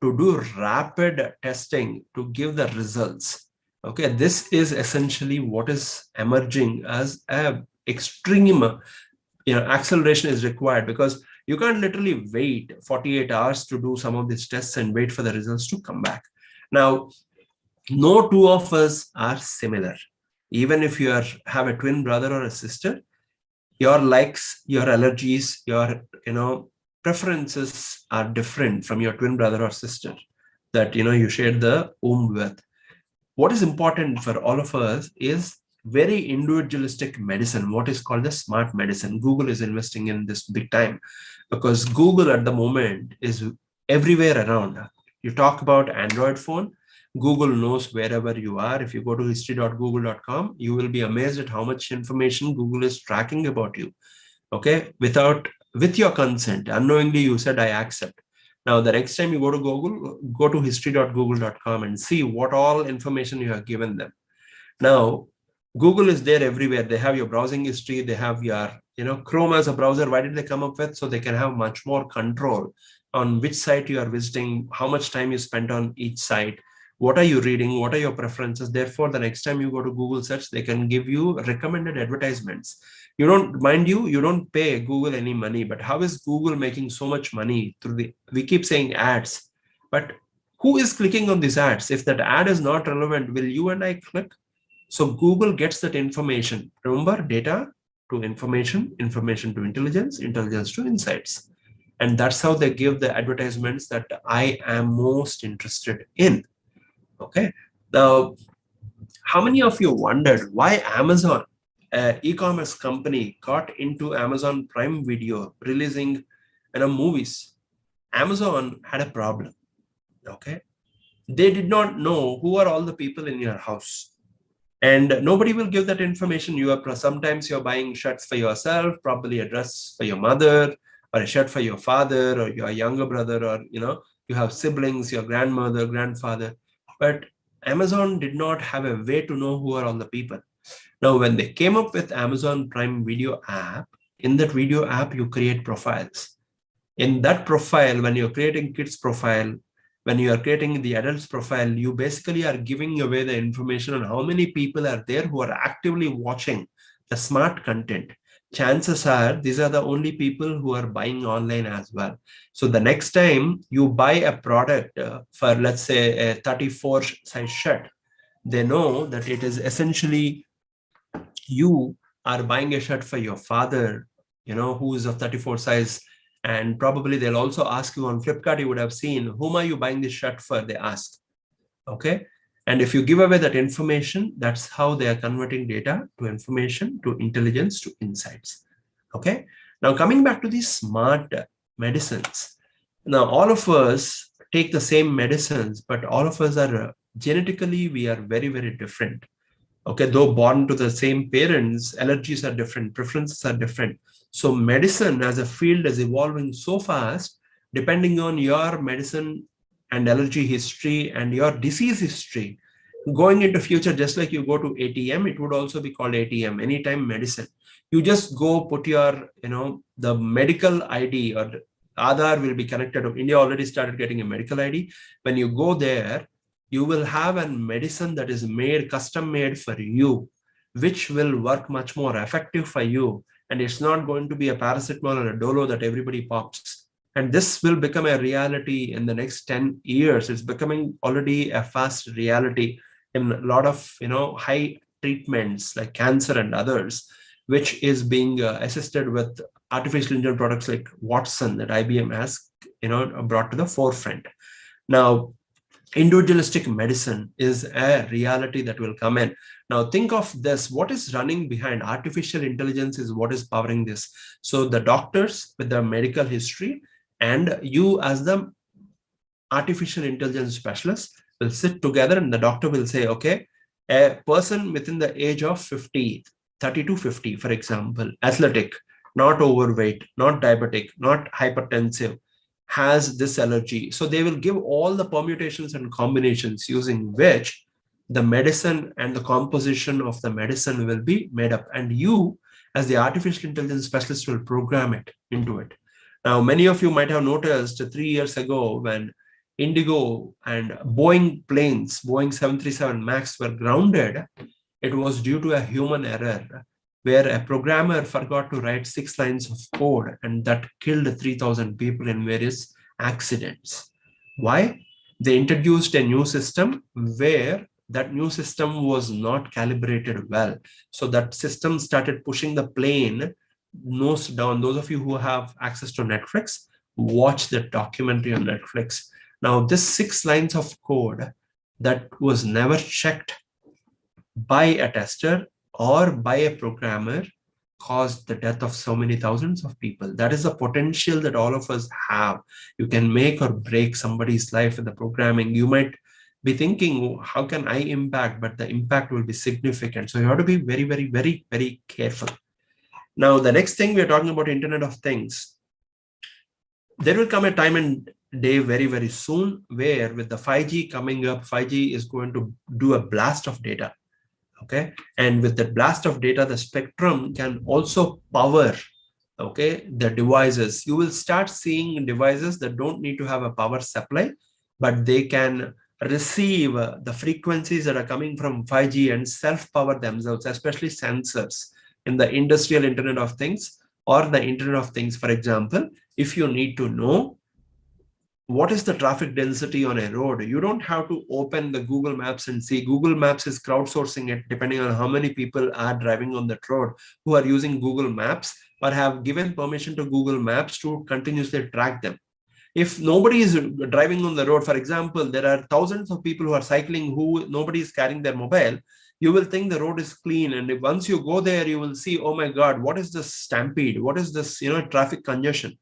to do rapid testing to give the results. Okay, this is essentially what is emerging as a extreme acceleration is required, because you can't literally wait 48 hours to do some of these tests and wait for the results to come back. Now, no two of us are similar. Even if you have a twin brother or a sister, your likes, your allergies, your preferences are different from your twin brother or sister that you share the womb with. What is important for all of us is very individualistic medicine, what is called the smart medicine. Google is investing in this big time, because Google at the moment is everywhere around. You talk about Android phone, Google knows wherever you are. If you go to history.google.com, you will be amazed at how much information Google is tracking about you. Okay, with your consent, unknowingly you said I accept. Now, the next time you go to Google, go to history.google.com and see what all information you have given them. Now, Google is there everywhere. They have your browsing history. They have your, Chrome as a browser. Why did they come up with? So they can have much more control on which site you are visiting, how much time you spent on each site, what are you reading, what are your preferences. Therefore, the next time you go to Google search, they can give you recommended advertisements. You don't pay Google any money, but how is Google making so much money through we keep saying ads, but who is clicking on these ads? If that ad is not relevant, will you and I click? So Google gets that information. Remember, data to information, information to intelligence, intelligence to insights. And that's how they give the advertisements that I am most interested in. Okay. Now, how many of you wondered why Amazon, an e-commerce company, got into Amazon Prime Video releasing movies? Amazon had a problem. Okay. They did not know who are all the people in your house. And nobody will give that information. Sometimes you're buying shirts for yourself, probably a dress for your mother, or a shirt for your father, or your younger brother, or you have siblings, your grandmother, grandfather. But Amazon did not have a way to know who are all the people. Now, when they came up with Amazon Prime Video app, in that video app, you create profiles. In that profile, when you're creating kids profile, when you are creating the adults profile, you basically are giving away the information on how many people are there who are actively watching the smart content. Chances are these are the only people who are buying online as well. So the next time you buy a product for, let's say, a 34 size shirt, they know that it is essentially you are buying a shirt for your father, who is of 34 size. And probably they'll also ask you on Flipkart, you would have seen, whom are you buying this shirt for? They ask. Okay. And if you give away that information, that's how they are converting data to information, to intelligence, to insights. Okay. Now, coming back to these smart medicines. Now, all of us take the same medicines, but all of us are genetically, we are very, very different. Okay. Though born to the same parents, allergies are different, preferences are different. So medicine as a field is evolving so fast, depending on your medicine and allergy history and your disease history. Going into future, just like you go to ATM, it would also be called ATM, anytime medicine. You just go put your, the medical ID or Aadhaar will be connected. India already started getting a medical ID. When you go there, you will have a medicine that is made, custom made for you, which will work much more effective for you. And it's not going to be a paracetamol or a dolo that everybody pops. And this will become a reality in the next 10 years. It's becoming already a fast reality in a lot of, high treatments like cancer and others, which is being assisted with artificial intelligence products like Watson that IBM has, brought to the forefront. Now, individualistic medicine is a reality that will come in. Now think of this, what is running behind artificial intelligence is what is powering this. So the doctors with the medical history and you as the artificial intelligence specialist will sit together and the doctor will say, okay, A person within the age of 50, 30 to 50, for example, athletic, not overweight, not diabetic, not hypertensive, has this allergy. So they will give all the permutations and combinations using which the medicine and the composition of the medicine will be made up. And you, as the artificial intelligence specialist, will program it into it. Now, many of you might have noticed 3 years ago when Indigo and Boeing planes, Boeing 737 MAX were grounded, it was due to a human error where a programmer forgot to write 6 lines of code, and that killed 3,000 people in various accidents. Why? They introduced a new system where that new system was not calibrated well. So that system started pushing the plane nose down. Those of you who have access to Netflix, watch the documentary on Netflix. Now, this 6 lines of code that was never checked by a tester or by a programmer caused the death of so many thousands of people. That is the potential that all of us have. You can make or break somebody's life in the programming. You might be thinking, how can I impact? But the impact will be significant. So you have to be very, very, very, very careful. Now, the next thing, we're talking about Internet of Things. There will come a time and day very, very soon where with the 5G coming up, 5G is going to do a blast of data. Okay. And with that blast of data, the spectrum can also power, okay, the devices. You will start seeing devices that don't need to have a power supply, but they can receive the frequencies that are coming from 5G and self-power themselves, especially sensors in the industrial Internet of Things or the Internet of Things. For example, if you need to know what is the traffic density on a road, you don't have to open the Google Maps and see. Google Maps is crowdsourcing it depending on how many people are driving on that road who are using Google Maps or have given permission to Google Maps to continuously track them. If nobody is driving on the road, for example, there are thousands of people who are cycling who nobody is carrying their mobile, you will think the road is clean. And if once you go there, you will see, oh my God, what is this stampede? What is this, traffic congestion?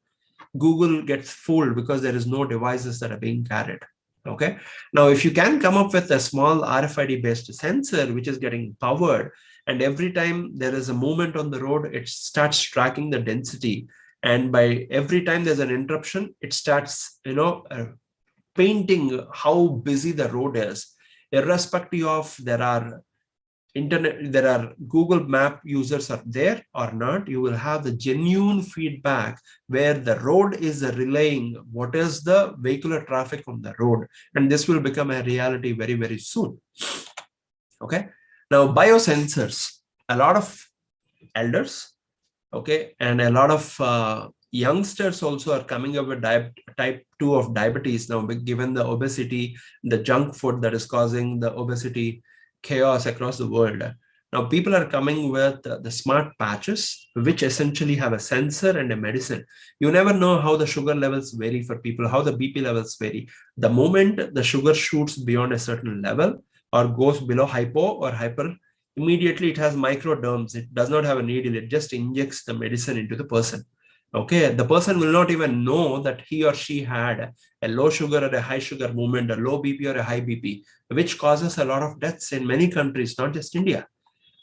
Google gets fooled because there is no devices that are being carried. Okay. Now, if you can come up with a small RFID based sensor, which is getting powered, and every time there is a movement on the road, it starts tracking the density. And by every time there's an interruption, it starts, painting how busy the road is, irrespective of there are Google Map users are there or not. You will have the genuine feedback where the road is relaying what is the vehicular traffic on the road. And this will become a reality very, very soon. Okay. Now, biosensors, a lot of elders, okay, and a lot of youngsters also are coming up with type 2 of diabetes now, given the obesity, the junk food that is causing the obesity chaos across the world. Now, people are coming with the smart patches, which essentially have a sensor and a medicine. You never know how the sugar levels vary for people, how the BP levels vary. The moment the sugar shoots beyond a certain level or goes below hypo or hyper, immediately it has microderms. It does not have a needle. It just injects the medicine into the person. Okay, the person will not even know that he or she had a low sugar or a high sugar movement, a low BP or a high BP, which causes a lot of deaths in many countries, not just India.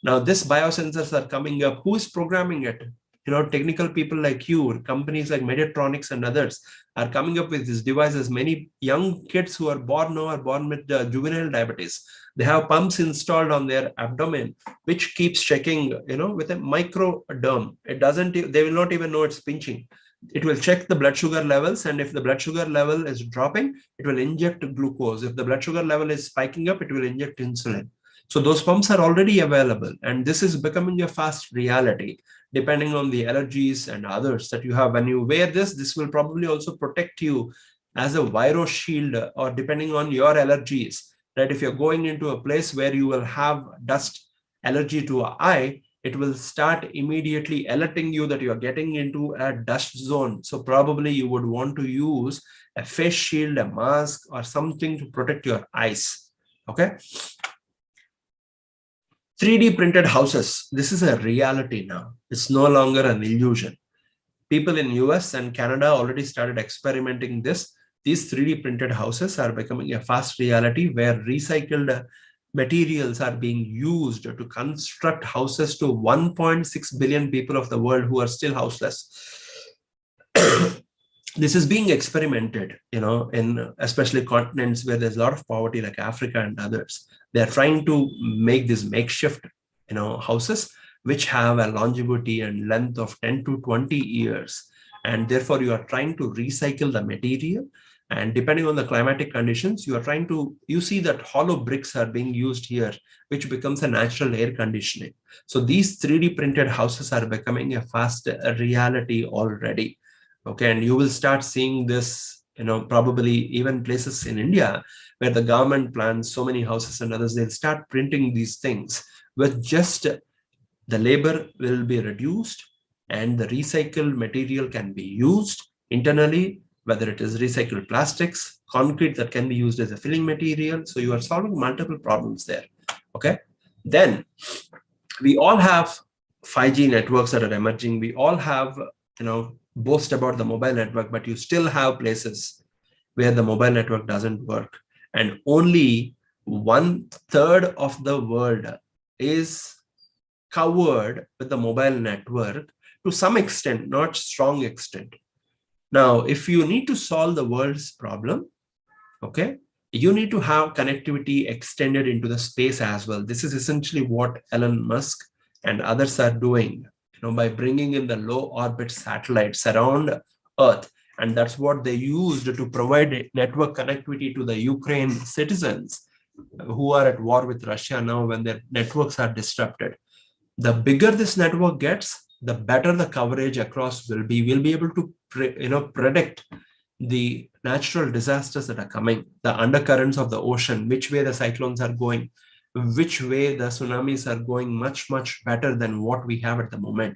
Now, this biosensors are coming up. Who is programming it? Technical people like you, companies like Mediatronics and others are coming up with these devices. Many young kids who are born now are born with juvenile diabetes. They have pumps installed on their abdomen, which keeps checking, with a microderm. They will not even know it's pinching. It will check the blood sugar levels. And if the blood sugar level is dropping, it will inject glucose. If the blood sugar level is spiking up, it will inject insulin. So those pumps are already available. And this is becoming a fast reality, depending on the allergies and others that you have. When you wear this will probably also protect you as a viro shield, or depending on your allergies, right? If you're going into a place where you will have dust allergy to an eye, it will start immediately alerting you that you are getting into a dust zone. So probably you would want to use a face shield, a mask, or something to protect your eyes. Okay. 3D printed houses. This is a reality now. It's no longer an illusion. People in US and Canada already started experimenting this. These 3D printed houses are becoming a fast reality where recycled materials are being used to construct houses to 1.6 billion people of the world who are still houseless. This is being experimented, in especially continents where there's a lot of poverty, like Africa and others. They're trying to make these makeshift, houses, which have a longevity and length of 10 to 20 years. And therefore, you are trying to recycle the material. And depending on the climatic conditions, you see that hollow bricks are being used here, which becomes a natural air conditioning. So these 3D printed houses are becoming a fast reality already. Okay, and you will start seeing this, probably even places in India where the government plans so many houses and others, they'll start printing these things with just the labor will be reduced and the recycled material can be used internally, whether it is recycled plastics, concrete that can be used as a filling material. So you are solving multiple problems there. Okay, then we all have 5G networks that are emerging. We all have, boast about the mobile network, but you still have places where the mobile network doesn't work. And only 1/3 of the world is covered with the mobile network to some extent, not strong extent. Now, if you need to solve the world's problem, okay, you need to have connectivity extended into the space as well. This is essentially what Elon Musk and others are doing, by bringing in the low orbit satellites around Earth. And that's what they used to provide network connectivity to the Ukraine citizens who are at war with Russia now when their networks are disrupted. The bigger this network gets, the better the coverage across will be. We'll be able to predict the natural disasters that are coming, the undercurrents of the ocean, which way the cyclones are going, which way the tsunamis are going, much, much better than what we have at the moment.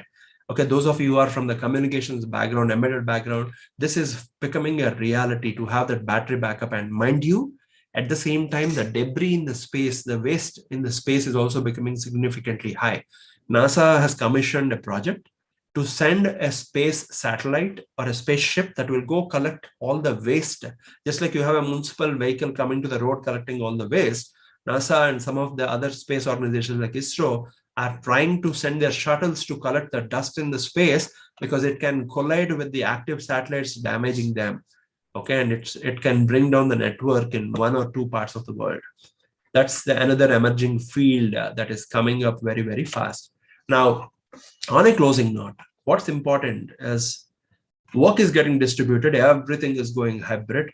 Okay, those of you who are from the communications background, embedded background, this is becoming a reality to have that battery backup. And mind you, at the same time, the debris in the space, the waste in the space is also becoming significantly high. NASA has commissioned a project to send a space satellite or a spaceship that will go collect all the waste. Just like you have a municipal vehicle coming to the road collecting all the waste, NASA and some of the other space organizations like ISRO are trying to send their shuttles to collect the dust in the space because it can collide with the active satellites, damaging them. Okay, and it can bring down the network in 1 or 2 parts of the world. That's another emerging field that is coming up very, very fast. Now, on a closing note, what's important is work is getting distributed. Everything is going hybrid.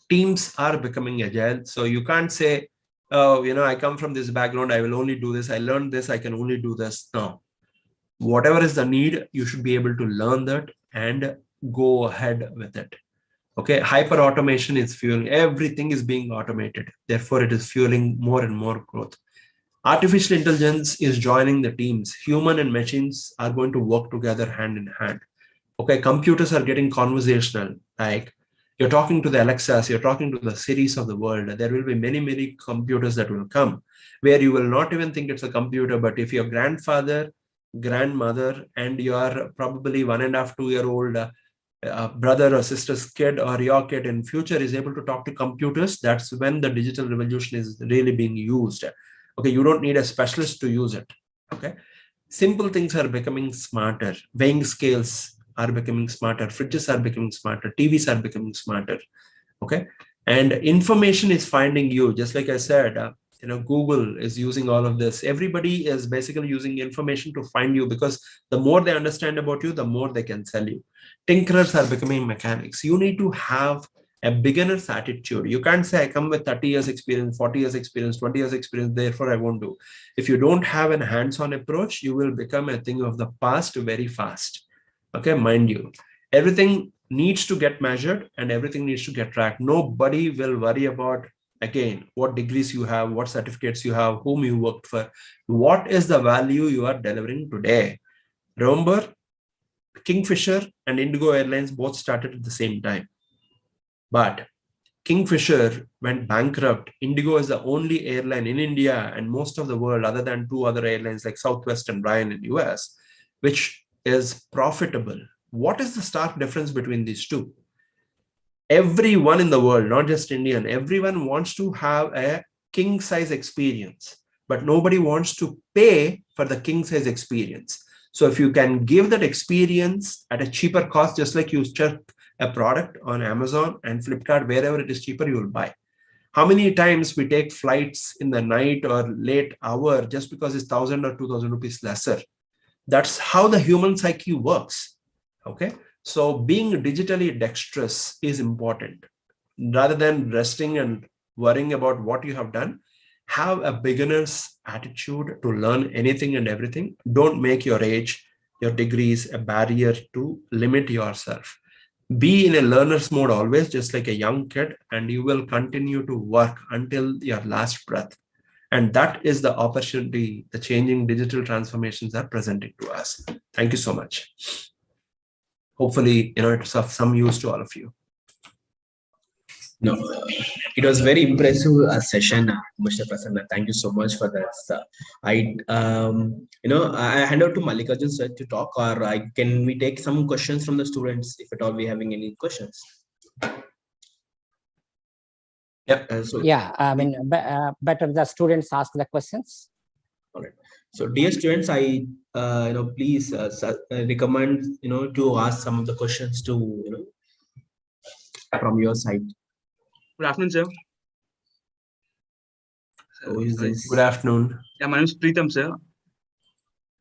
Teams are becoming agile. So you can't say, oh, I come from this background, I will only do this. I learned this, I can only do this. No. Whatever is the need, you should be able to learn that and go ahead with it. Okay, hyper automation is fueling, everything is being automated. Therefore, it is fueling more and more growth. Artificial intelligence is joining the teams. Human and machines are going to work together hand in hand. Okay, computers are getting conversational. Like you're talking to the Alexas, you're talking to the Siris of the world. There will be many, many computers that will come where you will not even think it's a computer. But if your grandfather, grandmother, and your probably 1.5, 2-year-old brother or sister's kid or your kid in future is able to talk to computers, that's when the digital revolution is really being used. Okay, you don't need a specialist to use it. Okay, simple things are becoming smarter. Weighing scales are becoming smarter. Fridges are becoming smarter. TVs are becoming smarter. Okay, and information is finding you. Just like I said, Google is using all of this. Everybody is basically using information to find you because the more they understand about you, the more they can sell you. Tinkerers are becoming mechanics. You need to have a beginner's attitude. You can't say, I come with 30 years experience, 40 years experience, 20 years experience, therefore I won't do. If you don't have a hands-on approach, you will become a thing of the past very fast. Okay, mind you, everything needs to get measured and everything needs to get tracked. Nobody will worry about, again, what degrees you have, what certificates you have, whom you worked for. What is the value you are delivering today? Remember, Kingfisher and Indigo Airlines both started at the same time. But Kingfisher went bankrupt. Indigo is the only airline in India and most of the world, other than 2 other airlines like Southwest and Ryan in US, which is profitable. What is the stark difference between these two? Everyone in the world, not just Indian, everyone wants to have a king size experience, but nobody wants to pay for the king size experience. So if you can give that experience at a cheaper cost, just like you check a product on Amazon and Flipkart, wherever it is cheaper, you will buy. How many times we take flights in the night or late hour just because it's 1,000 or 2,000 rupees lesser? That's how the human psyche works. Okay. So being digitally dexterous is important. Rather than resting and worrying about what you have done, have a beginner's attitude to learn anything and everything. Don't make your age, your degrees a barrier to limit yourself. Be in a learner's mode always, just like a young kid, and you will continue to work until your last breath. And that is the opportunity the changing digital transformations are presenting to us. Thank you so much. Hopefully, it's of some use to all of you. No, it was very impressive session, Mr. Prasanna. Thank you so much for that. I hand over to Mallikarjun sir to talk, or can we take some questions from the students if at all we having any questions? Yeah. Yeah, I mean, better the students ask the questions. All right. So, dear students, I please recommend to ask some of the questions to from your side. Good afternoon, sir. Who is this? Good afternoon. Yeah, my name is Preetham, sir.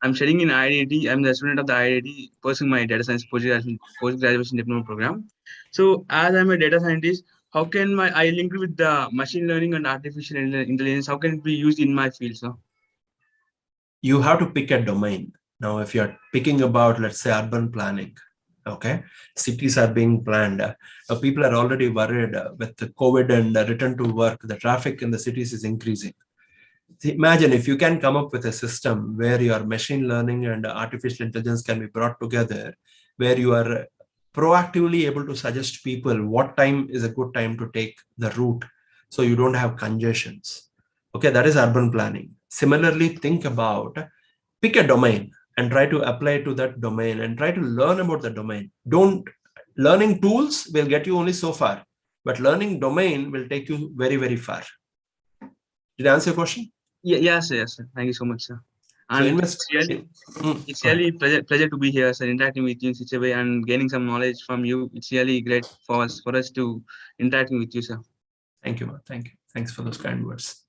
I'm studying in Iidt. I'm the student of the Iidt, pursuing my data science post-graduation diploma program. So, as I'm a data scientist, how can I link it with the machine learning and artificial intelligence? How can it be used in my field, sir? You have to pick a domain. Now, if you're picking about, let's say, urban planning, okay, cities are being planned. People are already worried with the COVID and return to work. The traffic in the cities is increasing. Imagine if you can come up with a system where your machine learning and artificial intelligence can be brought together, where you are proactively able to suggest people what time is a good time to take the route, so you don't have congestions. Okay, that is urban planning. Similarly, think about, pick a domain and try to apply to that domain and try to learn about the domain. Learning tools will get you only so far, but learning domain will take you very, very far. Did I answer your question? Yes, sir. Thank you so much, sir. And so it's really pleasure to be here, sir, interacting with you in such a way and gaining some knowledge from you. It's really great for us to interacting with you, sir. Thank you, thank you. Thanks for those kind words.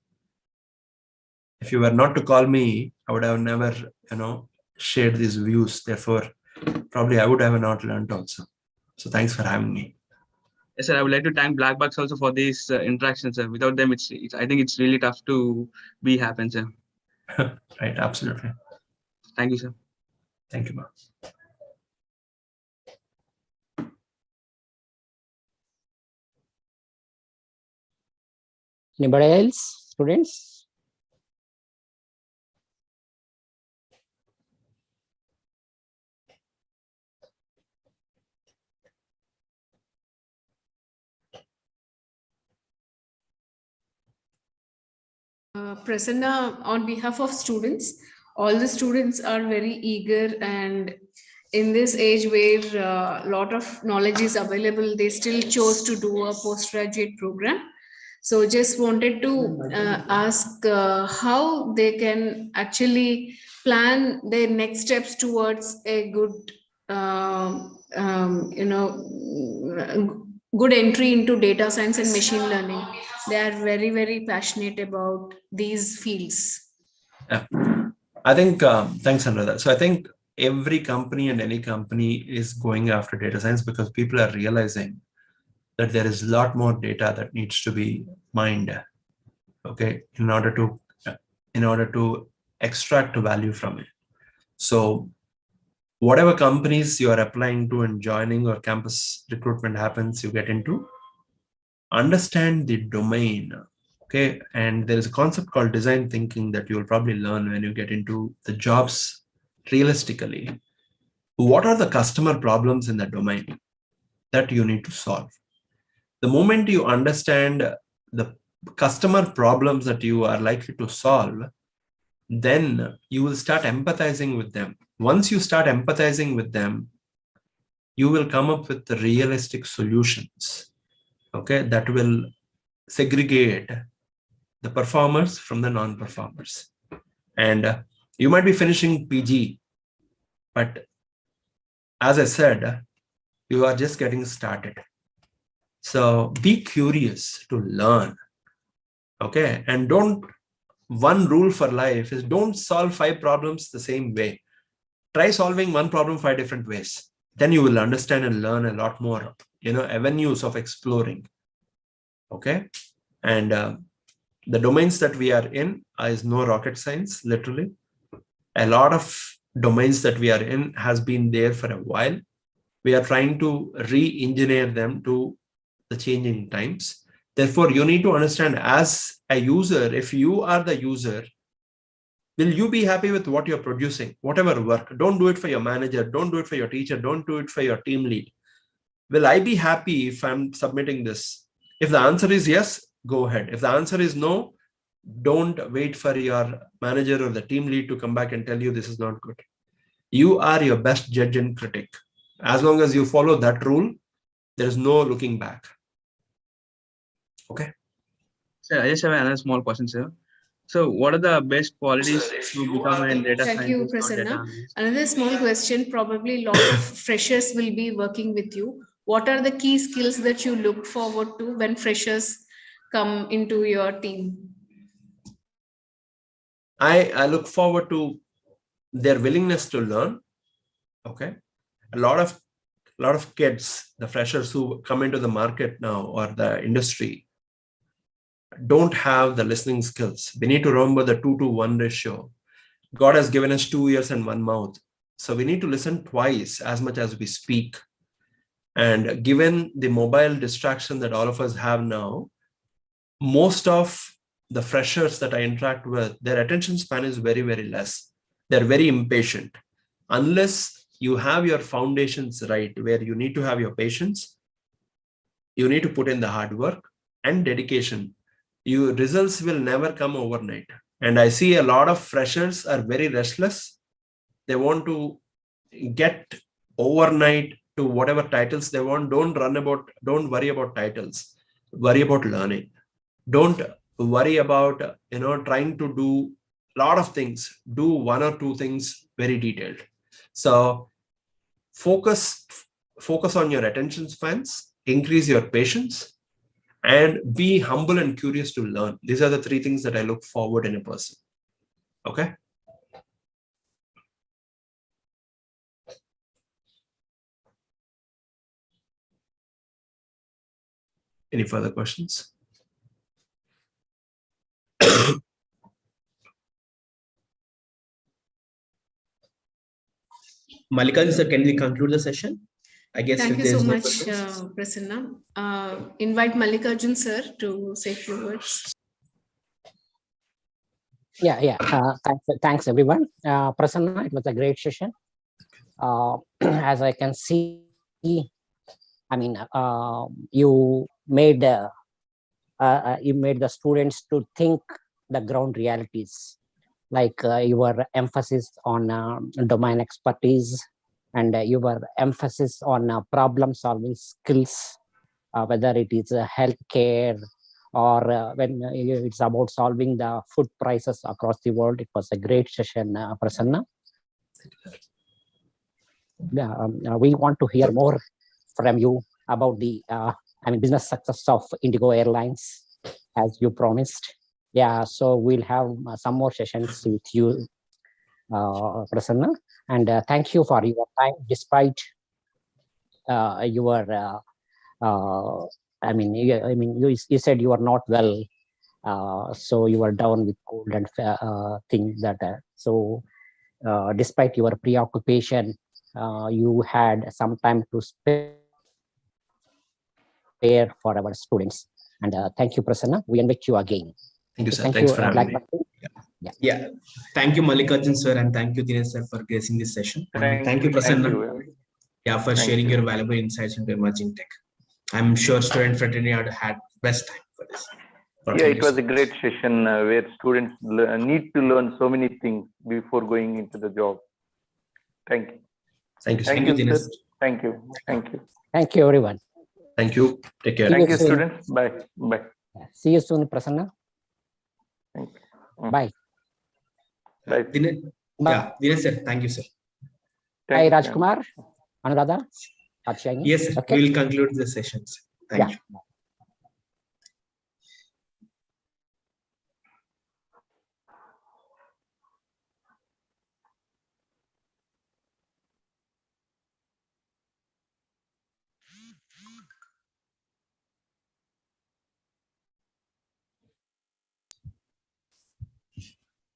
If you were not to call me, I would have never, shared these views. Therefore, probably I would have not learned also. So thanks for having me. Yes, sir. I would like to thank Blackbuck also for these interactions, sir. Without them, I think it's really tough to happen, sir. Right, absolutely. Thank you, sir. Thank you, ma'am. Anybody else, students? Prasanna, on behalf of students, all the students are very eager, and in this age where a lot of knowledge is available, they still chose to do a postgraduate program. So just wanted to ask how they can actually plan their next steps towards a good, good entry into data science and machine learning. They are very, very passionate about these fields. Yeah. I think, thanks, Anuradha. So I think every company and any company is going after data science because people are realizing that there is a lot more data that needs to be mined, okay, in order to extract value from it. So whatever companies you are applying to and joining or campus recruitment happens, you get into, understand the domain. Okay, and there is a concept called design thinking that you will probably learn when you get into the jobs realistically. What are the customer problems in the domain that you need to solve? The moment you understand the customer problems that you are likely to solve, then you will start empathizing with them. Once you start empathizing with them, you will come up with the realistic solutions, okay, that will segregate the performers from the non-performers. And you might be finishing PG, but as I said, you are just getting started. So be curious to learn. Okay. And one rule for life is don't solve 5 problems the same way. Try solving one problem 5 different ways. Then you will understand and learn a lot more, avenues of exploring. Okay. And the domains that we are in is no rocket science, literally. A lot of domains that we are in has been there for a while. We are trying to re-engineer them to the changing times. Therefore, you need to understand as a user, if you are the user, will you be happy with what you're producing? Whatever work, don't do it for your manager, don't do it for your teacher, don't do it for your team lead. Will I be happy if I'm submitting this? If the answer is yes, go ahead. If the answer is no, don't wait for your manager or the team lead to come back and tell you this is not good. You are your best judge and critic. As long as you follow that rule, there is no looking back. Okay. Sir, I just have another small question, sir. So what are the best qualities to become a data Thank you, scientist or data Prasanna. analyst? Another small question, probably a lot of freshers will be working with you. What are the key skills that you look forward to when freshers come into your team? I look forward to their willingness to learn. Okay. A lot of kids, the freshers who come into the market now or the industry, don't have the listening skills. We need to remember the 2-to-1 ratio. God has given us 2 ears and 1 mouth. So we need to listen twice as much as we speak. And given the mobile distraction that all of us have now, most of the freshers that I interact with, their attention span is very, very less. They're very impatient. Unless you have your foundations right, where you need to have your patience, you need to put in the hard work and dedication. Your results will never come overnight. And I see a lot of freshers are very restless. They want to get overnight to whatever titles they want. Don't worry about titles. Worry about learning. Don't worry about trying to do a lot of things. Do 1 or 2 things very detailed. So focus on your attention spans, increase your patience, and be humble and curious to learn. These are the 3 things that I look forward in a person. Okay. Any further questions? Malikan sir, can we conclude the session? I guess. Thank you so much, Prasanna. Invite Mallikarjun sir to say a few words. Yeah. Thanks everyone. Prasanna, it was a great session. As I can see, I mean, you made the students to think the ground realities, like your emphasis on domain expertise and your emphasis on problem solving skills, whether it is healthcare or when it's about solving the food prices across the world. It was a great session, Prasanna. We want to hear more from you about the business success of Indigo Airlines, as you promised. Yeah, so we'll have some more sessions with you, Prasanna, and thank you for your time despite your you said you are not well, so you are down with cold and things that so despite your preoccupation, you had some time to spare for our students. And thank you, Prasanna. We invite you again. Thank you, sir. Thanks for having me. Yeah. Thank you, Mallikarjun sir, and thank you, Dinesh sir, for gracing this session. Thank you, Prasanna. For sharing your valuable insights into emerging tech. I'm sure student fraternity had best time for this. Yeah, it was a great session where students need to learn so many things before going into the job. Thank you. Thank you, sir. Thank you, Dinesh. Thank you. Thank you. Thank you, everyone. Thank you. Take care. Thank you, students. Bye. Bye. See you soon, Prasanna. Thank you. Bye. Bye. Dinesh sir, thank you, sir. Bye, Thank you. Rajkumar. Anuradha. Yes, sir. Okay. We will conclude the sessions. Thank you.